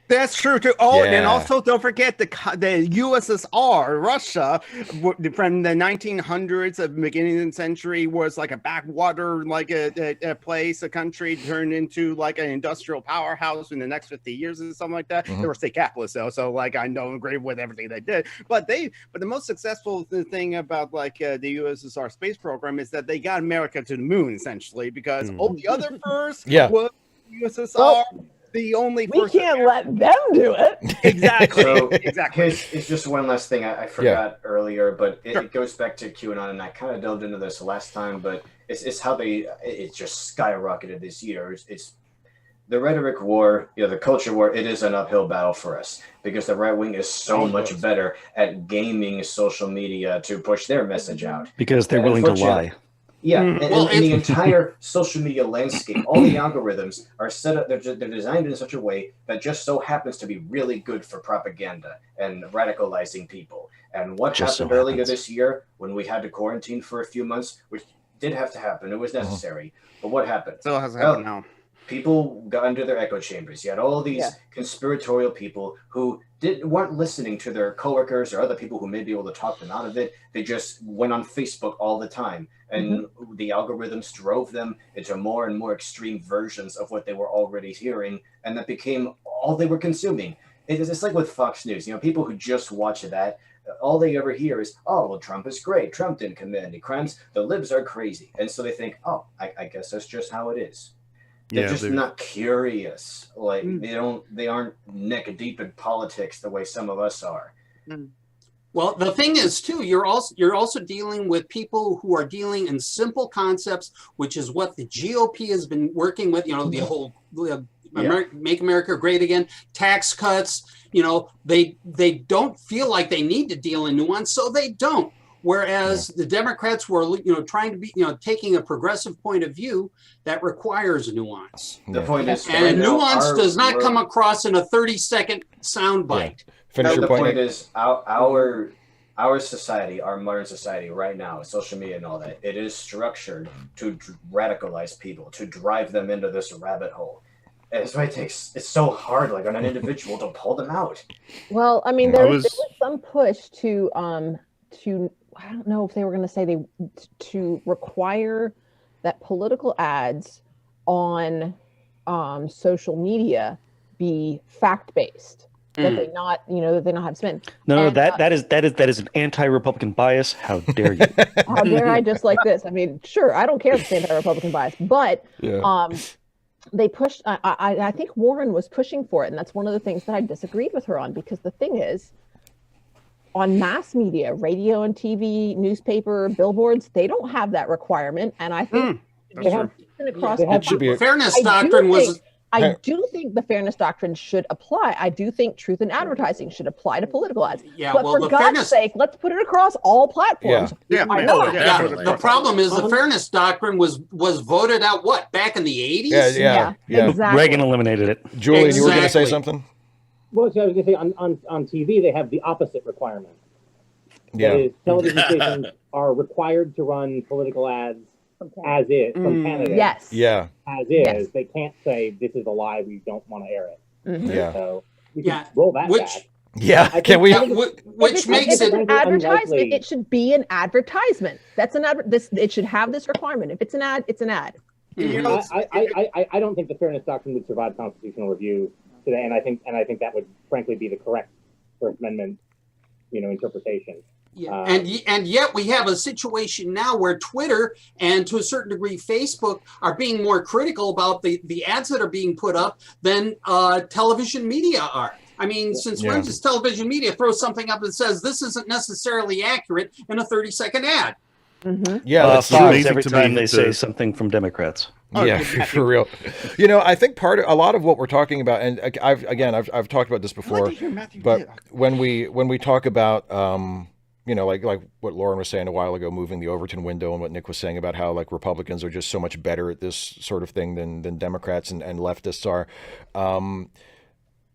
Speaker 6: That's true too. Oh, and also don't forget the USSR, Russia, from the 1900s, the beginning of the century, was like a backwater, like a place, a country turned into like an industrial powerhouse in the next 50 years or something like that. They were state capitalists, though, so like I don't agree with everything they did. But the most successful thing about like the USSR space program is that they got America to the moon essentially, because all the other first was USSR. The only
Speaker 2: we can't let them do it.
Speaker 6: Exactly.
Speaker 7: So
Speaker 6: exactly.
Speaker 7: It's just one last thing I forgot earlier, but it goes back to QAnon, and I kind of delved into this last time, but it's how it just skyrocketed this year. It's the rhetoric war, the culture war. It is an uphill battle for us because the right wing is so much better at gaming social media to push their message out
Speaker 3: because they're willing to lie.
Speaker 7: Yeah, and the entire social media landscape, all the algorithms are set up, they're designed in such a way that just so happens to be really good for propaganda and radicalizing people. And what happened earlier this year when we had to quarantine for a few months, which did have to happen, it was necessary, but what happened?
Speaker 6: Still hasn't happened now.
Speaker 7: People got into their echo chambers. You had all these conspiratorial people who weren't listening to their coworkers or other people who may be able to talk them out of it. They just went on Facebook all the time, and the algorithms drove them into more and more extreme versions of what they were already hearing, and that became all they were consuming. It's like with Fox News. People who just watch that, all they ever hear is, oh, well, Trump is great. Trump didn't commit any crimes. The libs are crazy. And so they think, oh, I guess that's just how it is. They're just not curious. Like they aren't neck deep in politics the way some of us are.
Speaker 4: Well, the thing is too, you're also dealing with people who are dealing in simple concepts, which is what the GOP has been working with. The whole Make America Great Again, tax cuts. They don't feel like they need to deal in nuance, so they don't. Whereas the Democrats were, trying to be, taking a progressive point of view that requires nuance.
Speaker 7: The point is,
Speaker 4: and nuance does not come across in a 30-second soundbite.
Speaker 7: The point is, our society, our modern society right now, social media and all that, it is structured to radicalize people, to drive them into this rabbit hole. And that's why it's so hard, like on an individual, to pull them out.
Speaker 2: Well, I mean, there was some push to I don't know if they were going to say to require that political ads on social media be fact-based, that they not have spin.
Speaker 3: No, that is an anti-Republican bias. How dare you?
Speaker 2: How dare I just like this? I mean, sure, I don't care if it's anti-Republican bias, but they pushed. I think Warren was pushing for it, and that's one of the things that I disagreed with her on, because the thing is, on mass media, radio and TV, newspaper, billboards, they don't have that requirement, and I think
Speaker 4: the fairness doctrine was
Speaker 2: I do think the fairness doctrine should apply. I do think truth in advertising should apply to political ads.
Speaker 4: Yeah,
Speaker 2: but
Speaker 4: well,
Speaker 2: for
Speaker 4: the
Speaker 2: God's
Speaker 4: fairness-
Speaker 2: sake, let's put it across all platforms.
Speaker 6: Yeah.
Speaker 2: Why
Speaker 6: Yeah.
Speaker 2: not?
Speaker 4: Yeah,
Speaker 5: Definitely.
Speaker 4: the problem is the fairness doctrine was voted out, what, back in the 80s?
Speaker 1: Yeah.
Speaker 2: Exactly.
Speaker 3: Reagan eliminated it.
Speaker 1: Julian, you were going to say
Speaker 4: Exactly.
Speaker 1: something?
Speaker 10: Well, so I was going to say on TV they have the opposite requirement.
Speaker 1: Yeah.
Speaker 10: That is, television stations are required to run political ads as is from candidates.
Speaker 2: Yes.
Speaker 1: Yeah.
Speaker 10: As is.
Speaker 2: Yes.
Speaker 10: They can't say this is a lie. We don't want to air it.
Speaker 2: Mhm.
Speaker 1: Yeah.
Speaker 10: So we
Speaker 4: Yeah.
Speaker 10: can roll that
Speaker 4: Which-
Speaker 10: back.
Speaker 1: Yeah.
Speaker 10: I
Speaker 1: Can
Speaker 10: think-
Speaker 1: we?
Speaker 10: I think it's-
Speaker 4: Which makes
Speaker 2: if it's
Speaker 4: it
Speaker 2: an advertisement,
Speaker 10: unlikely.
Speaker 2: it should be an advertisement. That's an it should have this requirement. If it's an ad, it's an ad.
Speaker 6: You know,
Speaker 10: I don't think the fairness doctrine would survive constitutional review today, and I think that would frankly be the correct First Amendment, interpretation.
Speaker 4: Yeah. And yet we have a situation now where Twitter and to a certain degree Facebook are being more critical about the ads that are being put up than television media are. I mean, since when does television media throw something up that says this isn't necessarily accurate in a 30-second ad?
Speaker 2: Mm-hmm.
Speaker 1: Yeah, that's
Speaker 3: Fox
Speaker 1: amazing
Speaker 3: every
Speaker 1: to
Speaker 3: time
Speaker 1: me
Speaker 3: they say something from Democrats.
Speaker 1: Yeah, for real. I think a lot of what we're talking about, and I've talked about this before, but when we talk about like what Lauren was saying a while ago, moving the Overton window, and what Nick was saying about how like Republicans are just so much better at this sort of thing than Democrats and leftists are.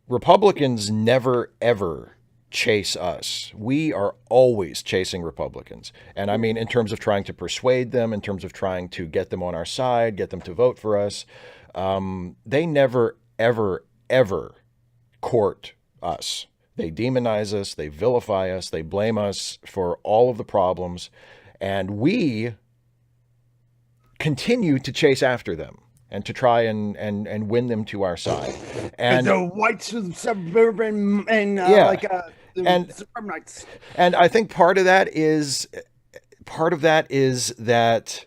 Speaker 1: Republicans never ever chase us. We are always chasing Republicans. And I mean, in terms of trying to persuade them, in terms of trying to get them on our side, get them to vote for us, they never, ever, ever court us. They demonize us, they vilify us, they blame us for all of the problems, and we continue to chase after them and to try and win them to our side. And
Speaker 6: the white suburban and
Speaker 1: and
Speaker 6: suburbanites.
Speaker 1: And I think part of that is that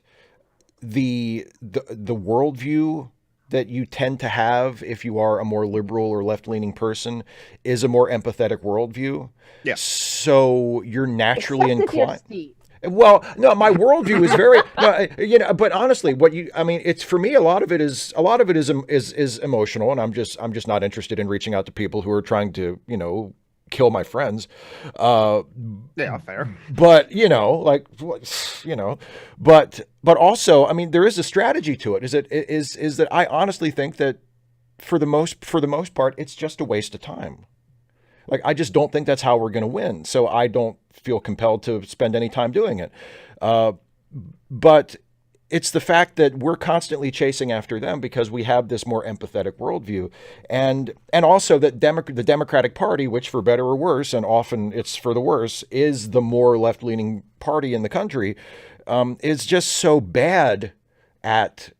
Speaker 1: the worldview that you tend to have if you are a more liberal or left-leaning person is a more empathetic worldview.
Speaker 6: Yeah.
Speaker 1: So you're naturally
Speaker 2: Except if you're
Speaker 1: inclined.
Speaker 2: Steve.
Speaker 1: Well, no, my worldview is very, but honestly, it's for me, a lot of it is emotional, and I'm just not interested in reaching out to people who are trying to, kill my friends.
Speaker 6: Yeah, fair.
Speaker 1: But, but also, I mean, there is a strategy to it. Is that I honestly think that for the most part, it's just a waste of time. Like, I just don't think that's how we're going to win. So I don't feel compelled to spend any time doing it. But it's the fact that we're constantly chasing after them because we have this more empathetic worldview. And also that the Democratic Party, which for better or worse, and often it's for the worse, is the more left-leaning party in the country, is just so bad at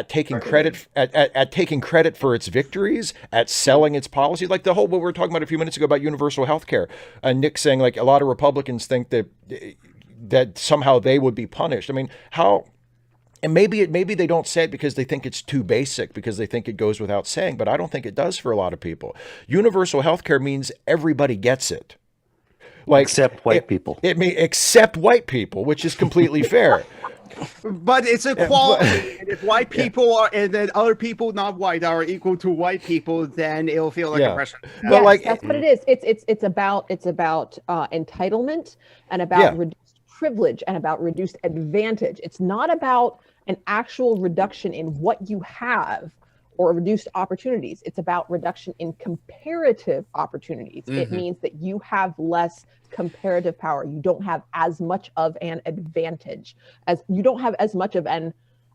Speaker 1: taking credit at taking credit for its victories, at selling its policies, like what we were talking about a few minutes ago about universal health care. Nick saying like a lot of Republicans think that somehow they would be punished. I mean, how? And maybe they don't say it because they think it's too basic, because they think it goes without saying, but I don't think it does for a lot of people. Universal health care means everybody gets it. Like,
Speaker 3: except white people.
Speaker 1: Except white people, which is completely fair.
Speaker 6: But it's equality. And if white people are, and then other people not white are equal to white people, then it'll feel like oppression.
Speaker 1: But
Speaker 2: yes, that's what it is. It's about entitlement and about reduced privilege and about reduced advantage. It's not about an actual reduction in what you have or reduced opportunities. It's about reduction in comparative opportunities. Mm-hmm. It means that you have less comparative power. You don't have as much of an advantage, as you don't have as much of an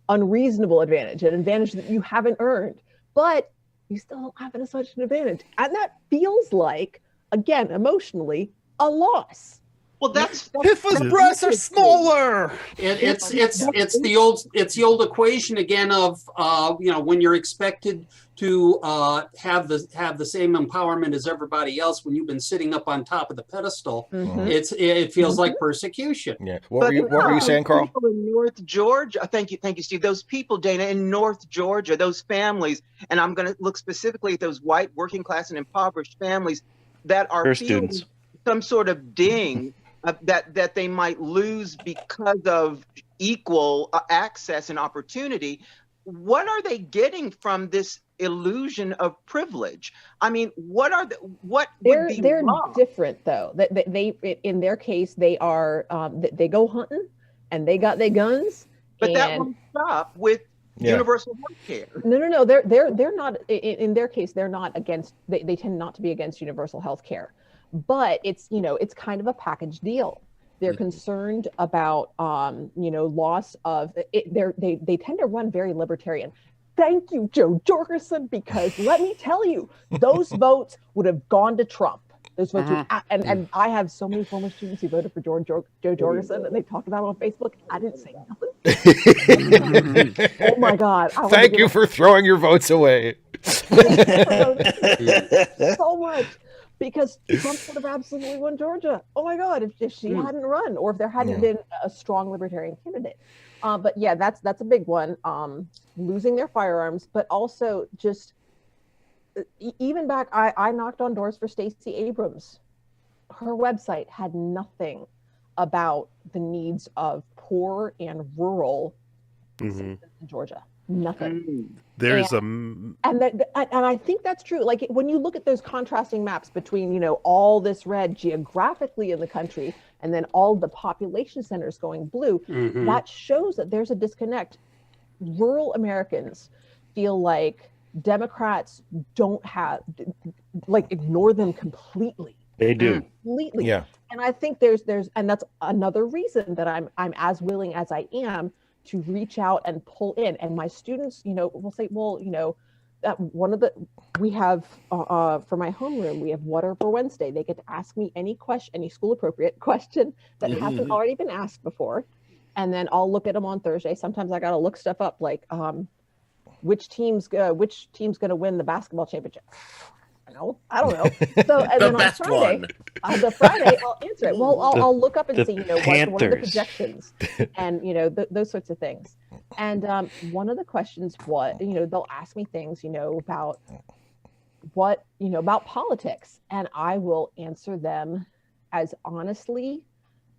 Speaker 2: unreasonable advantage, an advantage that you haven't earned, but you still don't have as much an advantage. And that feels like, again, emotionally, a loss.
Speaker 8: Well, that's
Speaker 6: Tifa's breasts are smaller.
Speaker 4: It's the old equation again of when you're expected to have the same empowerment as everybody else when you've been sitting up on top of the pedestal. Mm-hmm. It feels like persecution.
Speaker 1: Yeah. What were you saying, Carl?
Speaker 8: People in North Georgia. Thank you, Steve. Those people, Dana, in North Georgia, those families, and I'm going to look specifically at those white working class and impoverished families that are feeling
Speaker 3: students.
Speaker 8: Some sort of ding. That they might lose because of equal access and opportunity. What are they getting from this illusion of privilege. I mean, what
Speaker 2: they're
Speaker 8: would be
Speaker 2: they're
Speaker 8: wrong?
Speaker 2: different though. They in their case they are they go hunting and they got their guns.
Speaker 8: But that won't stop with universal health care.
Speaker 2: No. They're not in their case. They're not against. They tend not to be against universal health care, but it's it's kind of a package deal. They're concerned about loss of it. They tend to run very libertarian. Thank you, Joe Jorgensen, because let me tell you, those votes would have gone to Trump. Those votes and I have so many former students who voted for Joe Jorgensen, and they talked about it on Facebook. I didn't say nothing. Oh my God!
Speaker 1: Thank you for throwing your votes away.
Speaker 2: So much. Because Trump would have absolutely won Georgia. Oh my God, if she hadn't run, or if there hadn't been a strong libertarian candidate. But yeah, that's a big one. Losing their firearms, but also just even back, I knocked on doors for Stacey Abrams. Her website had nothing about the needs of poor and rural citizens in Georgia. Nothing.
Speaker 9: There's
Speaker 2: and I think that's true. Like when you look at those contrasting maps between all this red geographically in the country and then all the population centers going blue, that shows that there's a disconnect. Rural Americans feel like Democrats don't have ignore them completely.
Speaker 3: They do.
Speaker 2: Completely.
Speaker 1: Yeah.
Speaker 2: And I think there's and that's another reason that I'm as willing as I am to reach out and pull in. And my students, will say, well, that we have for my homeroom, we have Whatever Wednesday. They get to ask me any school appropriate question that hasn't already been asked before. And then I'll look at them on Thursday. Sometimes I got to look stuff up like which team's going to win the basketball championship. I don't know. So and then on Friday, I'll answer it. Well, I'll look up and see, what are the projections, and those sorts of things. And one of the questions they'll ask me things, about what about politics, and I will answer them as honestly,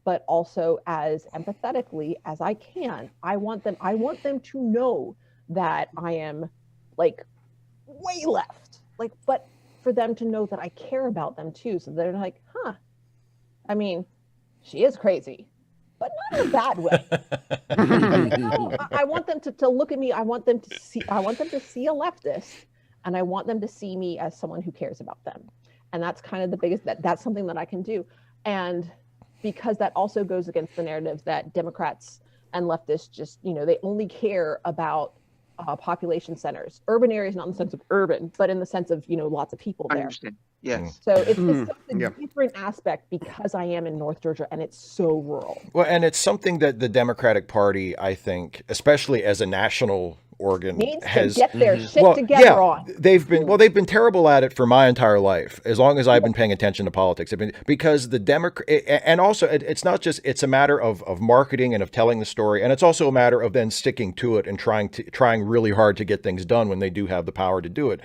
Speaker 2: but also as empathetically as I can. I want them to know that I am way left, but for them to know that I care about them too. So they're like, I mean, she is crazy, but not in a bad way. I want them to look at me. I want them to see a leftist, and I want them to see me as someone who cares about them. And that's kind of the biggest, that's something that I can do. And because that also goes against the narrative that Democrats and leftists just, they only care about population centers, urban areas, not in the sense of urban, but in the sense of lots of people there.
Speaker 8: I understand. Yes.
Speaker 2: So it's a different aspect because I am in North Georgia and it's so rural.
Speaker 1: Well, and it's something that the Democratic Party, I think, especially as a national organ,
Speaker 2: needs
Speaker 1: has
Speaker 2: to get their shit together on.
Speaker 1: They've been terrible at it for my entire life, as long as I've been paying attention to politics. Because the Democrat, and also it's not just, it's a matter of marketing and of telling the story, and it's also a matter of then sticking to it and trying really hard to get things done when they do have the power to do it,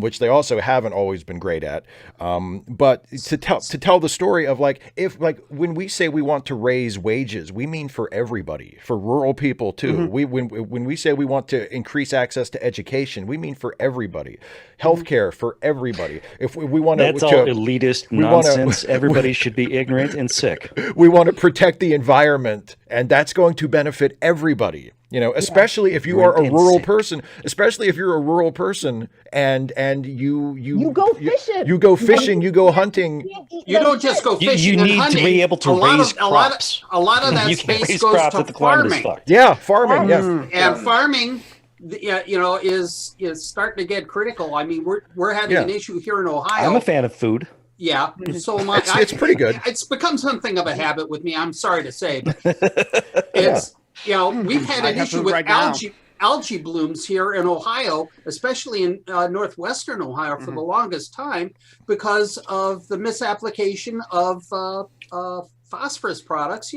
Speaker 1: which they also haven't always been great at. But to tell the story of when we say we want to raise wages, we mean for everybody, for rural people too. When we say we want to increase access to education, we mean for everybody. Healthcare for everybody. If we want to,
Speaker 3: that's all elitist nonsense. Everybody should be ignorant and sick.
Speaker 1: We want to protect the environment, and that's going to benefit everybody. Especially if you are a rural person, and you
Speaker 2: go fishing,
Speaker 1: you go hunting.
Speaker 4: You don't just go fishing.
Speaker 3: You need to be able to raise crops.
Speaker 4: A lot of that space goes to farming.
Speaker 1: Yeah, farming. Yeah,
Speaker 4: and farming, is starting to get critical. I mean, we're having an issue here in Ohio.
Speaker 3: I'm a fan of food.
Speaker 4: Yeah, so am I.
Speaker 1: It's pretty good.
Speaker 4: It's become something of a habit with me. I'm sorry to say, but it's we've had an issue with algae blooms here in Ohio, especially in northwestern Ohio for the longest time, because of the misapplication of phosphorus products.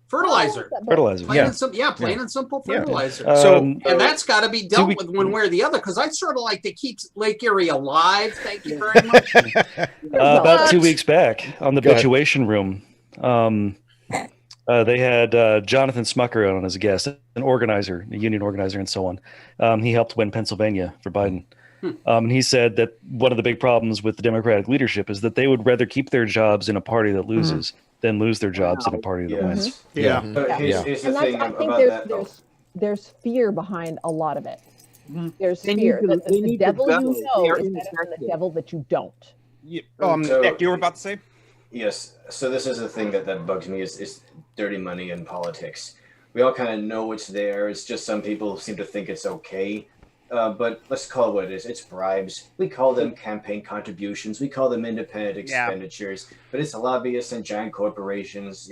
Speaker 4: Fertilizer.
Speaker 3: Fertilizer.
Speaker 4: Plain and simple fertilizer.
Speaker 1: So,
Speaker 4: and that's got to be dealt with one way or the other, because I sort of like to keep Lake Erie alive. Thank you very much.
Speaker 3: About 2 weeks back on the Bituation Room, They had Jonathan Smucker on as a guest, an organizer, a union organizer, and so on. He helped win Pennsylvania for Biden. And he said that one of the big problems with the Democratic leadership is that they would rather keep their jobs in a party that loses than lose their jobs in a party that wins.
Speaker 7: Yeah. Here's the thing
Speaker 2: I think
Speaker 7: about that.
Speaker 2: there's fear behind a lot of it. There's
Speaker 8: They
Speaker 2: fear
Speaker 8: need to-
Speaker 2: that
Speaker 8: they
Speaker 2: the
Speaker 8: need to
Speaker 2: devil
Speaker 8: go.
Speaker 2: you know
Speaker 8: They're
Speaker 2: is better than the
Speaker 8: infected.
Speaker 2: devil that you don't.
Speaker 7: So-
Speaker 6: Nick, you were about to say?
Speaker 7: Yes. So this is the thing that bugs me is dirty money in politics. We all kind of know it's there. It's just some people seem to think it's okay. But let's call it what it is. It's bribes. We call them campaign contributions. We call them independent expenditures. But it's lobbyists and giant corporations,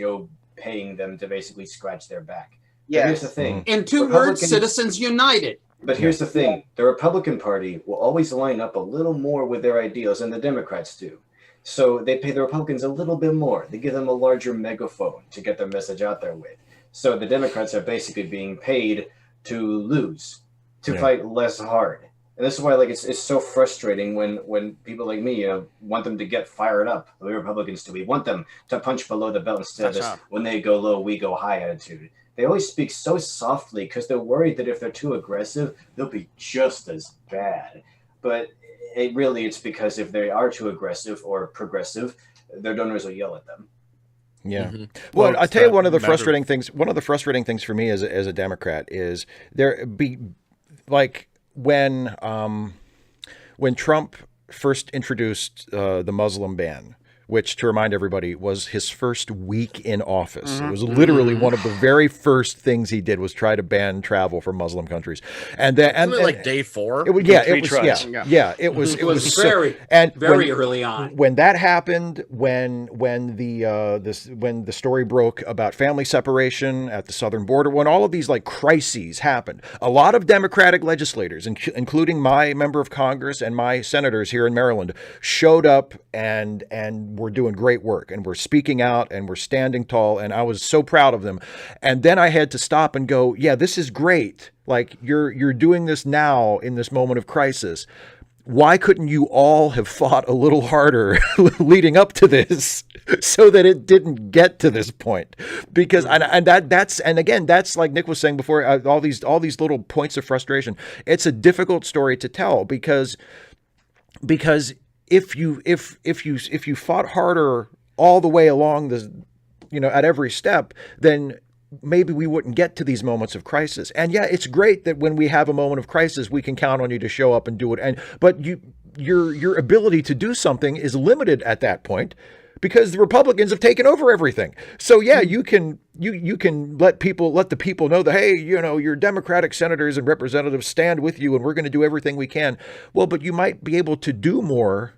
Speaker 7: paying them to basically scratch their back. But here's the thing.
Speaker 4: In two words, Citizens United.
Speaker 7: But here's the thing. The Republican Party will always line up a little more with their ideals than the Democrats do. So they pay the Republicans a little bit more. They give them a larger megaphone to get their message out there with. So the Democrats are basically being paid to lose, to fight less hard. And this is why it's so frustrating when people like me want them to get fired up, the way Republicans do. We want them to punch below the belt instead of this when they go low, we go high attitude. They always speak so softly because they're worried that if they're too aggressive, they'll be just as bad. But it's because if they are too aggressive or progressive, their donors will yell at them.
Speaker 1: Yeah. Well, I tell you, one of the frustrating things for me as a Democrat is when Trump first introduced the Muslim ban, which, to remind everybody, was his first week in office. It was literally one of the very first things he did was try to ban travel from Muslim countries. And then,
Speaker 5: Wasn't it like day 4?
Speaker 1: It was
Speaker 4: very early on.
Speaker 1: When that happened, when the story broke about family separation at the southern border, when all of these crises happened, a lot of Democratic legislators, including my member of Congress and my senators here in Maryland, showed up and we're doing great work, and we're speaking out, and we're standing tall, and I was so proud of them. And then I had to stop and go, yeah, this is great. You're doing this now in this moment of crisis. Why couldn't you all have fought a little harder leading up to this so that it didn't get to this point? Because that's like Nick was saying before, all these little points of frustration. It's a difficult story to tell because if you fought harder all the way along at every step, then maybe we wouldn't get to these moments of crisis. And yeah, it's great that when we have a moment of crisis, we can count on you to show up and do it. But your ability to do something is limited at that point because the Republicans have taken over everything. So yeah, you can let the people know that, hey, your Democratic senators and representatives stand with you and we're going to do everything we can. Well, but you might be able to do more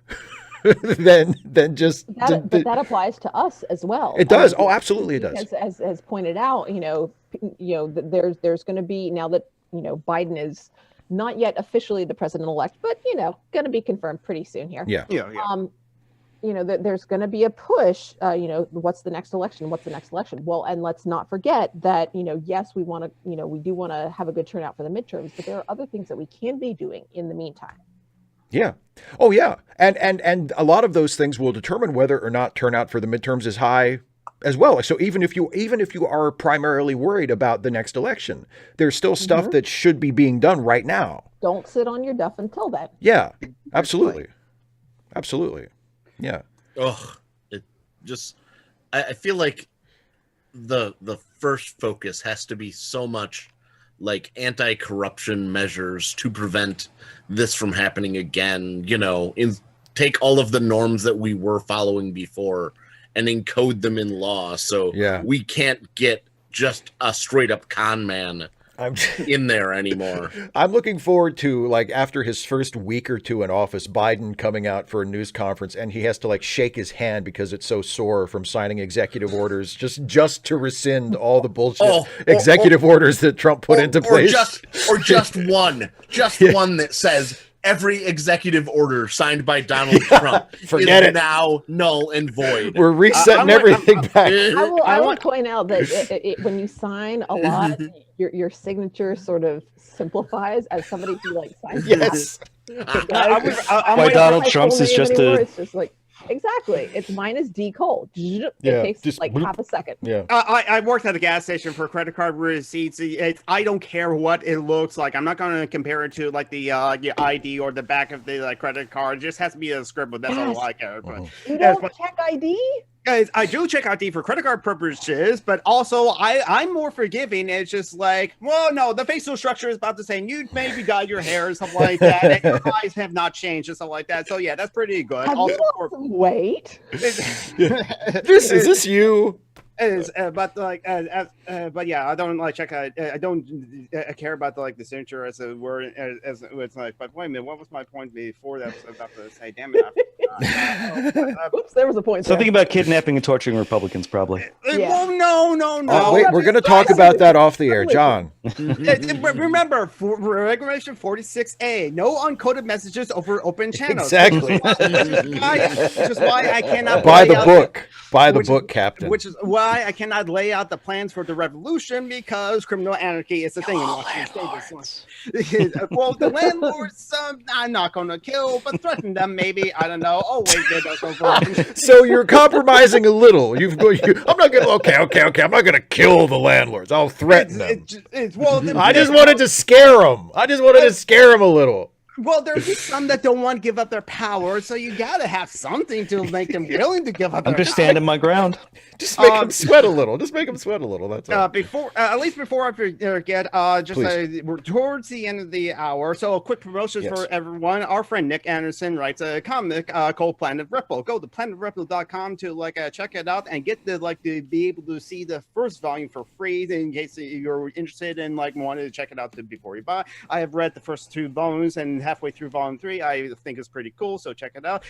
Speaker 1: than just
Speaker 2: but that applies to us as well.
Speaker 1: It does. Oh, absolutely, it does.
Speaker 2: As pointed out, there's going to be, now that Biden is not yet officially the president-elect, but going to be confirmed pretty soon here.
Speaker 1: Yeah.
Speaker 2: There's going to be a push. What's the next election? Well, and let's not forget that yes, we want to we do want to have a good turnout for the midterms, but there are other things that we can be doing in the meantime.
Speaker 1: Yeah. Oh, yeah. And a lot of those things will determine whether or not turnout for the midterms is high as well. So even if you are primarily worried about the next election, there's still stuff that should be being done right now.
Speaker 2: Don't sit on your duff until then.
Speaker 1: Yeah, absolutely. Absolutely. Yeah.
Speaker 5: Oh, I feel like the first focus has to be so much like anti-corruption measures to prevent this from happening again, take all of the norms that we were following before and encode them in law. So we can't get just a straight up con man in there anymore.
Speaker 1: I'm looking forward to, after his first week or two in office, Biden coming out for a news conference and he has to shake his hand because it's so sore from signing executive orders just to rescind all the bullshit executive orders that Trump put into place.
Speaker 5: Or just one that says every executive order signed by Donald Trump is now null and void.
Speaker 1: We're resetting everything back.
Speaker 2: I will point out that when you sign a lot, your signature sort of simplifies as somebody who signs.
Speaker 1: Yes.
Speaker 3: Why Donald Trump's is just
Speaker 2: it's just Exactly. It's mine is D cold. It takes
Speaker 1: just
Speaker 2: like
Speaker 1: bloop.
Speaker 2: half a second.
Speaker 1: Yeah.
Speaker 6: I worked at a gas station for credit card receipts. I don't care what it looks like. I'm not going to compare it to like the your ID or the back of the credit card. It just has to be a scribble. That's all I care. But,
Speaker 2: You don't check ID?
Speaker 6: guys, I do check ID for credit card purposes, but also I'm more forgiving. It's just like, well, no, the facial structure is about the same. You maybe dyed your hair or something like that, and your eyes have not changed or something like that. So yeah, that's pretty good.
Speaker 2: Have
Speaker 6: Also,
Speaker 2: you lost some weight?
Speaker 1: Is this you?
Speaker 6: But yeah, I don't like check. I don't care about the signature as a word as it's like. But wait a minute, what was my point before that? I was about to say, damn it.
Speaker 2: Oops, there was a point.
Speaker 3: Something about kidnapping and torturing Republicans, probably.
Speaker 6: Well, no.
Speaker 1: Oh, wait, we're going to talk about that off the air, John.
Speaker 6: Remember, Regulation 46A: no uncoded messages over open channels.
Speaker 1: Exactly.
Speaker 6: Just why I cannot
Speaker 1: buy the book. Buy the book, Captain.
Speaker 6: Which is why I cannot lay out the plans for the revolution, because criminal anarchy is the thing in Washington State. Well, the landlords, I'm not going to kill, but threaten them maybe. I don't know. Oh wait, they don't go.
Speaker 1: So you're compromising a little. I'm not going to. Okay. I'm not going to kill the landlords. I'll threaten them. I just wanted to scare them. I just wanted to scare them a little.
Speaker 6: Well, there's some that don't want to give up their power, so you got to have something to make them willing to give up their
Speaker 3: I'm just standing my ground.
Speaker 1: Just make them sweat a little. Just make them sweat a little. That's all.
Speaker 6: At least before I forget, we're towards the end of the hour, so a quick promotion for everyone. Our friend Nick Anderson writes a comic called Planet Ripple. Go to planetripple.com to check it out and get to be able to see the first volume for free in case you're interested and wanted to check it out before you buy. I have read the first 2 volumes and halfway through volume 3. I think it's pretty cool, so check it out.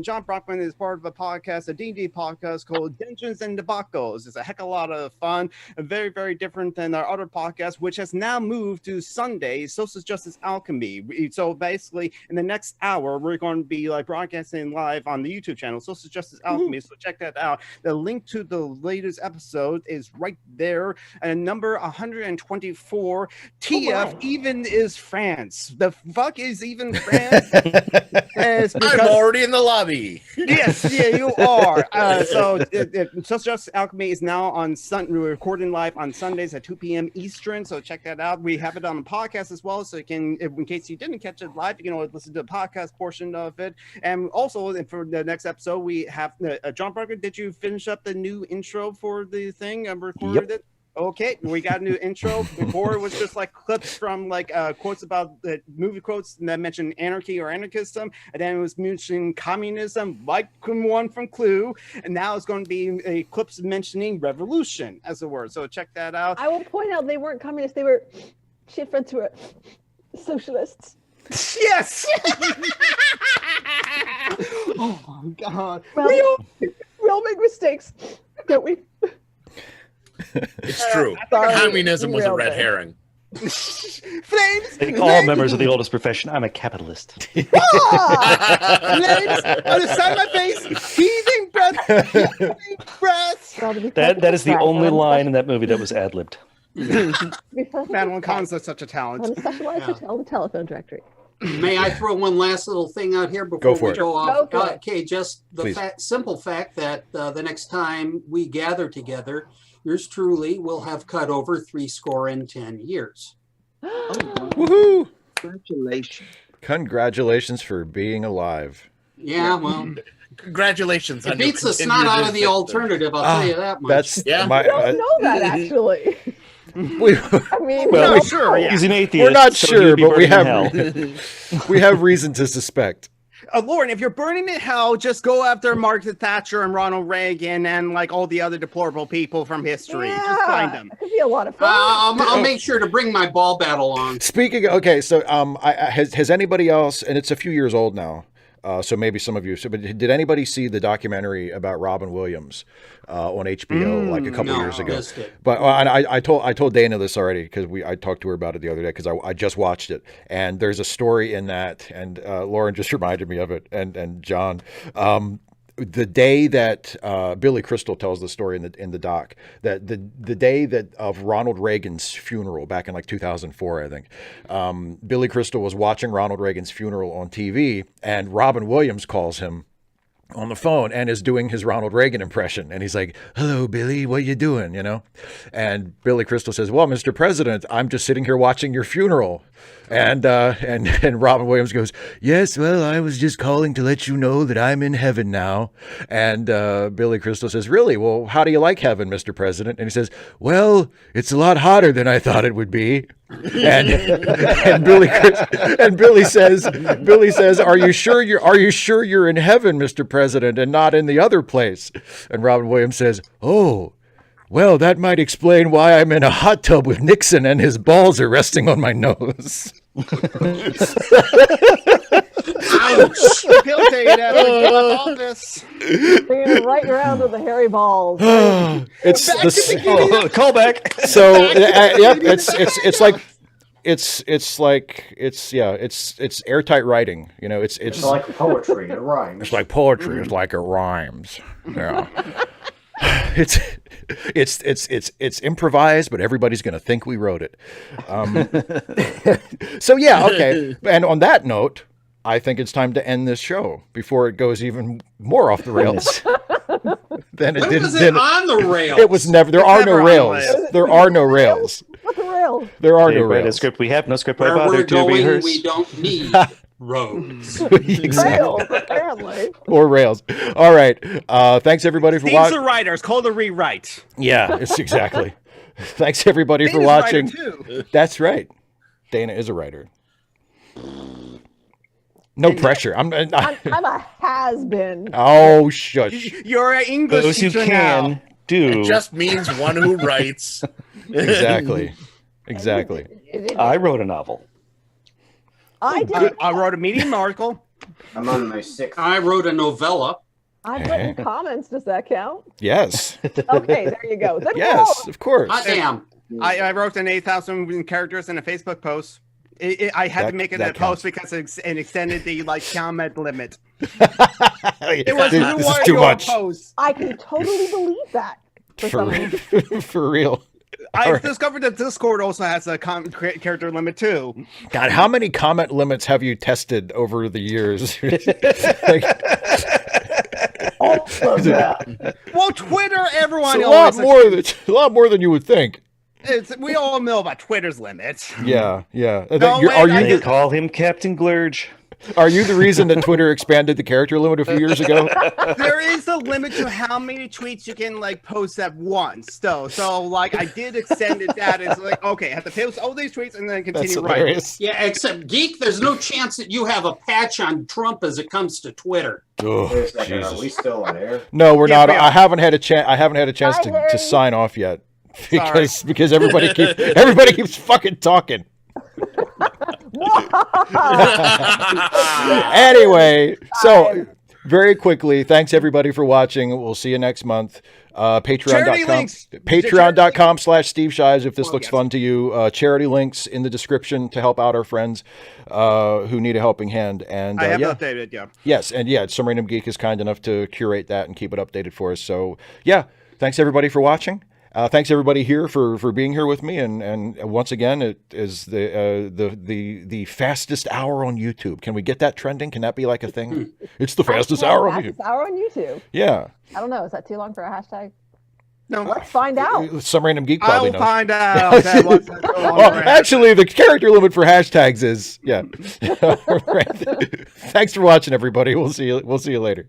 Speaker 6: John Brockman is part of a podcast, a D&D podcast called Dungeons and Debacles. It's a heck of a lot of fun, very, very different than our other podcast, which has now moved to Sundays, Social Justice Alchemy. So basically, in the next hour, we're going to be broadcasting live on the YouTube channel, Social Justice Alchemy. So check that out. The link to the latest episode is right there, and number 124. TF even is France. The fuck is even France?
Speaker 5: I'm already in the lobby.
Speaker 6: Yes, yeah, you are. Social Justice Alchemy is now on we're recording live on Sundays at 2 p.m. Eastern, so check that out. We have it on the podcast as well, so you can, in case you didn't catch it live, you can always listen to the podcast portion of it. And also, for the next episode, we have John Parker. Did you finish up the new intro for the thing? I recorded it. Okay, we got a new intro. Before it was just clips from quotes about the movie quotes that mentioned anarchy or anarchism, and then it was mentioning communism, like one from Clue, and now it's going to be clips mentioning revolution as a word. So check that out.
Speaker 2: I will point out they weren't communists; they were shit friends who were socialists.
Speaker 6: Yes. Oh my God.
Speaker 2: Well, we all make mistakes, don't we?
Speaker 5: It's true. Communism was a red herring.
Speaker 6: Flames.
Speaker 3: All members of the oldest profession. I'm a capitalist.
Speaker 6: Flames on the side of my face. Heaving breath.
Speaker 3: That is the only line in that movie that was ad-libbed.
Speaker 6: Madeline Collins is such a talent.
Speaker 2: On a specialized hotel, the telephone directory.
Speaker 4: May I throw one last little thing out here before we go off? Okay, just the simple fact that the next time we gather together, yours truly will have cut over 70 years.
Speaker 1: Woohoo!
Speaker 8: Congratulations.
Speaker 1: Congratulations for being alive.
Speaker 4: Yeah, well,
Speaker 5: congratulations.
Speaker 4: It beats the snot out of the alternative, I'll tell you that much.
Speaker 2: I don't know that, actually. I mean,
Speaker 3: well,
Speaker 6: sure. Yeah.
Speaker 3: He's an atheist.
Speaker 1: We're not
Speaker 3: so
Speaker 1: sure, but we
Speaker 3: have
Speaker 1: reason to suspect.
Speaker 6: Lauren, if you're burning in hell, just go after Margaret Thatcher and Ronald Reagan and all the other deplorable people from history.
Speaker 2: Yeah,
Speaker 6: just find them.
Speaker 2: It could be a lot of fun.
Speaker 4: I'll make sure to bring my ball bat along.
Speaker 1: Speaking, so has anybody else, and it's a few years old now, so maybe some of you, but did anybody see the documentary about Robin Williams on HBO a couple years ago? But I told Dana this already because I talked to her about it the other day because I just watched it, and there's a story in that, and Lauren just reminded me of it, and John. The day that Billy Crystal tells the story in the doc, that the day that of Ronald Reagan's funeral back in 2004, I think, Billy Crystal was watching Ronald Reagan's funeral on TV, and Robin Williams calls him on the phone and is doing his Ronald Reagan impression. And he's like, "Hello, Billy, what you doing?" And Billy Crystal says, "Well, Mr. President, I'm just sitting here watching your funeral." And Robin Williams goes, "Yes, well, I was just calling to let you know that I'm in heaven now." And Billy Crystal says, "Really? Well, how do you like heaven, Mr. President?" And he says, "Well, it's a lot hotter than I thought it would be." And Billy says, "Are you sure you're in heaven, Mr. President, and not in the other place?" And Robin Williams says, "Oh, well, that might explain why I'm in a hot tub with Nixon and his balls are resting on my nose."
Speaker 6: Ouch! He'll take it out of office.
Speaker 2: Bringing right around with the hairy balls.
Speaker 1: It's
Speaker 3: callback.
Speaker 1: So yep, it's airtight writing. It's
Speaker 7: like poetry. It rhymes.
Speaker 1: It's like poetry. It's like it rhymes. Yeah. It's improvised, but everybody's going to think we wrote it. So yeah, okay. And on that note, I think it's time to end this show before it goes even more off the rails. Then it didn't.
Speaker 4: Was it on the rails?
Speaker 1: It was never. There are no rails. There are no rails.
Speaker 2: What's the rails?
Speaker 1: There are no
Speaker 3: Write a
Speaker 1: rails.
Speaker 3: script. We have no script.
Speaker 4: Where
Speaker 3: Why
Speaker 4: we're
Speaker 3: bother to be
Speaker 4: going,
Speaker 3: rehearsed?
Speaker 4: we don't need roads.
Speaker 1: Exactly.
Speaker 2: Rails, apparently.
Speaker 1: Or rails. All right. Thanks everybody for
Speaker 6: Steve's
Speaker 1: watching.
Speaker 6: the writer. It's called a rewrite.
Speaker 1: Yeah, it's exactly. Thanks everybody for
Speaker 6: Dana's a writer,
Speaker 1: watching.
Speaker 6: too.
Speaker 1: That's right. Dana is a writer. No pressure. I'm
Speaker 2: a has-been.
Speaker 1: Oh, shush.
Speaker 6: You're an English
Speaker 3: Those who
Speaker 6: teacher
Speaker 3: can
Speaker 6: now.
Speaker 3: do.
Speaker 5: It just means one who writes.
Speaker 1: Exactly.
Speaker 3: I wrote a novel.
Speaker 2: I did.
Speaker 6: I wrote a medium article.
Speaker 7: I'm on my 6th.
Speaker 4: I wrote a novella.
Speaker 2: I've written comments. Does that count?
Speaker 1: Yes.
Speaker 2: Okay, there you go. Then
Speaker 1: Yes, of course.
Speaker 4: Hot damn.
Speaker 6: I wrote an 8,000 characters in a Facebook post. I had to make it a
Speaker 1: that
Speaker 6: post because it extended the comment limit.
Speaker 1: It
Speaker 6: was
Speaker 1: this is too much.
Speaker 6: Post.
Speaker 2: I can totally believe that.
Speaker 1: For real.
Speaker 6: I discovered that Discord also has a character limit too.
Speaker 1: God, how many comment limits have you tested over the years?
Speaker 2: All of that.
Speaker 6: Well, Twitter, everyone
Speaker 1: It's a lot more than you would think.
Speaker 6: We all know about Twitter's limits.
Speaker 1: Yeah.
Speaker 3: They call him Captain Glurge.
Speaker 1: Are you the reason that Twitter expanded the character limit a few years ago?
Speaker 6: There is a limit to how many tweets you can post at once, though. So I did extend it. That is okay, I have to post all these tweets and then continue writing.
Speaker 4: Yeah, except Geek, there's no chance that you have a patch on Trump as it comes to Twitter.
Speaker 1: Oh,
Speaker 7: Wait a second, are we still on air?
Speaker 1: No, we're not.
Speaker 6: we are.
Speaker 1: I haven't had a chance to sign off yet because everybody keeps fucking talking. Anyway, so very quickly, thanks everybody for watching. We'll see you next month. Patreon.com/Steve Shives if this looks fun to you. Charity links in the description to help out our friends who need a helping hand. And
Speaker 6: I have updated, yeah.
Speaker 1: Yes, and Some Random Geek is kind enough to curate that and keep it updated for us. So yeah, thanks everybody for watching. Thanks everybody here for being here with me, and once again, it is the fastest hour on YouTube. Can we get that trending? Can that be like a thing? It's the fastest hour on YouTube.
Speaker 2: Fastest hour on YouTube.
Speaker 1: Yeah.
Speaker 2: I don't know. Is that too long for a hashtag?
Speaker 6: No.
Speaker 2: Let's find out.
Speaker 1: Some Random Geek probably knows.
Speaker 6: I'll find out.
Speaker 1: Actually, the character limit for hashtags is Thanks for watching, everybody. We'll see you later.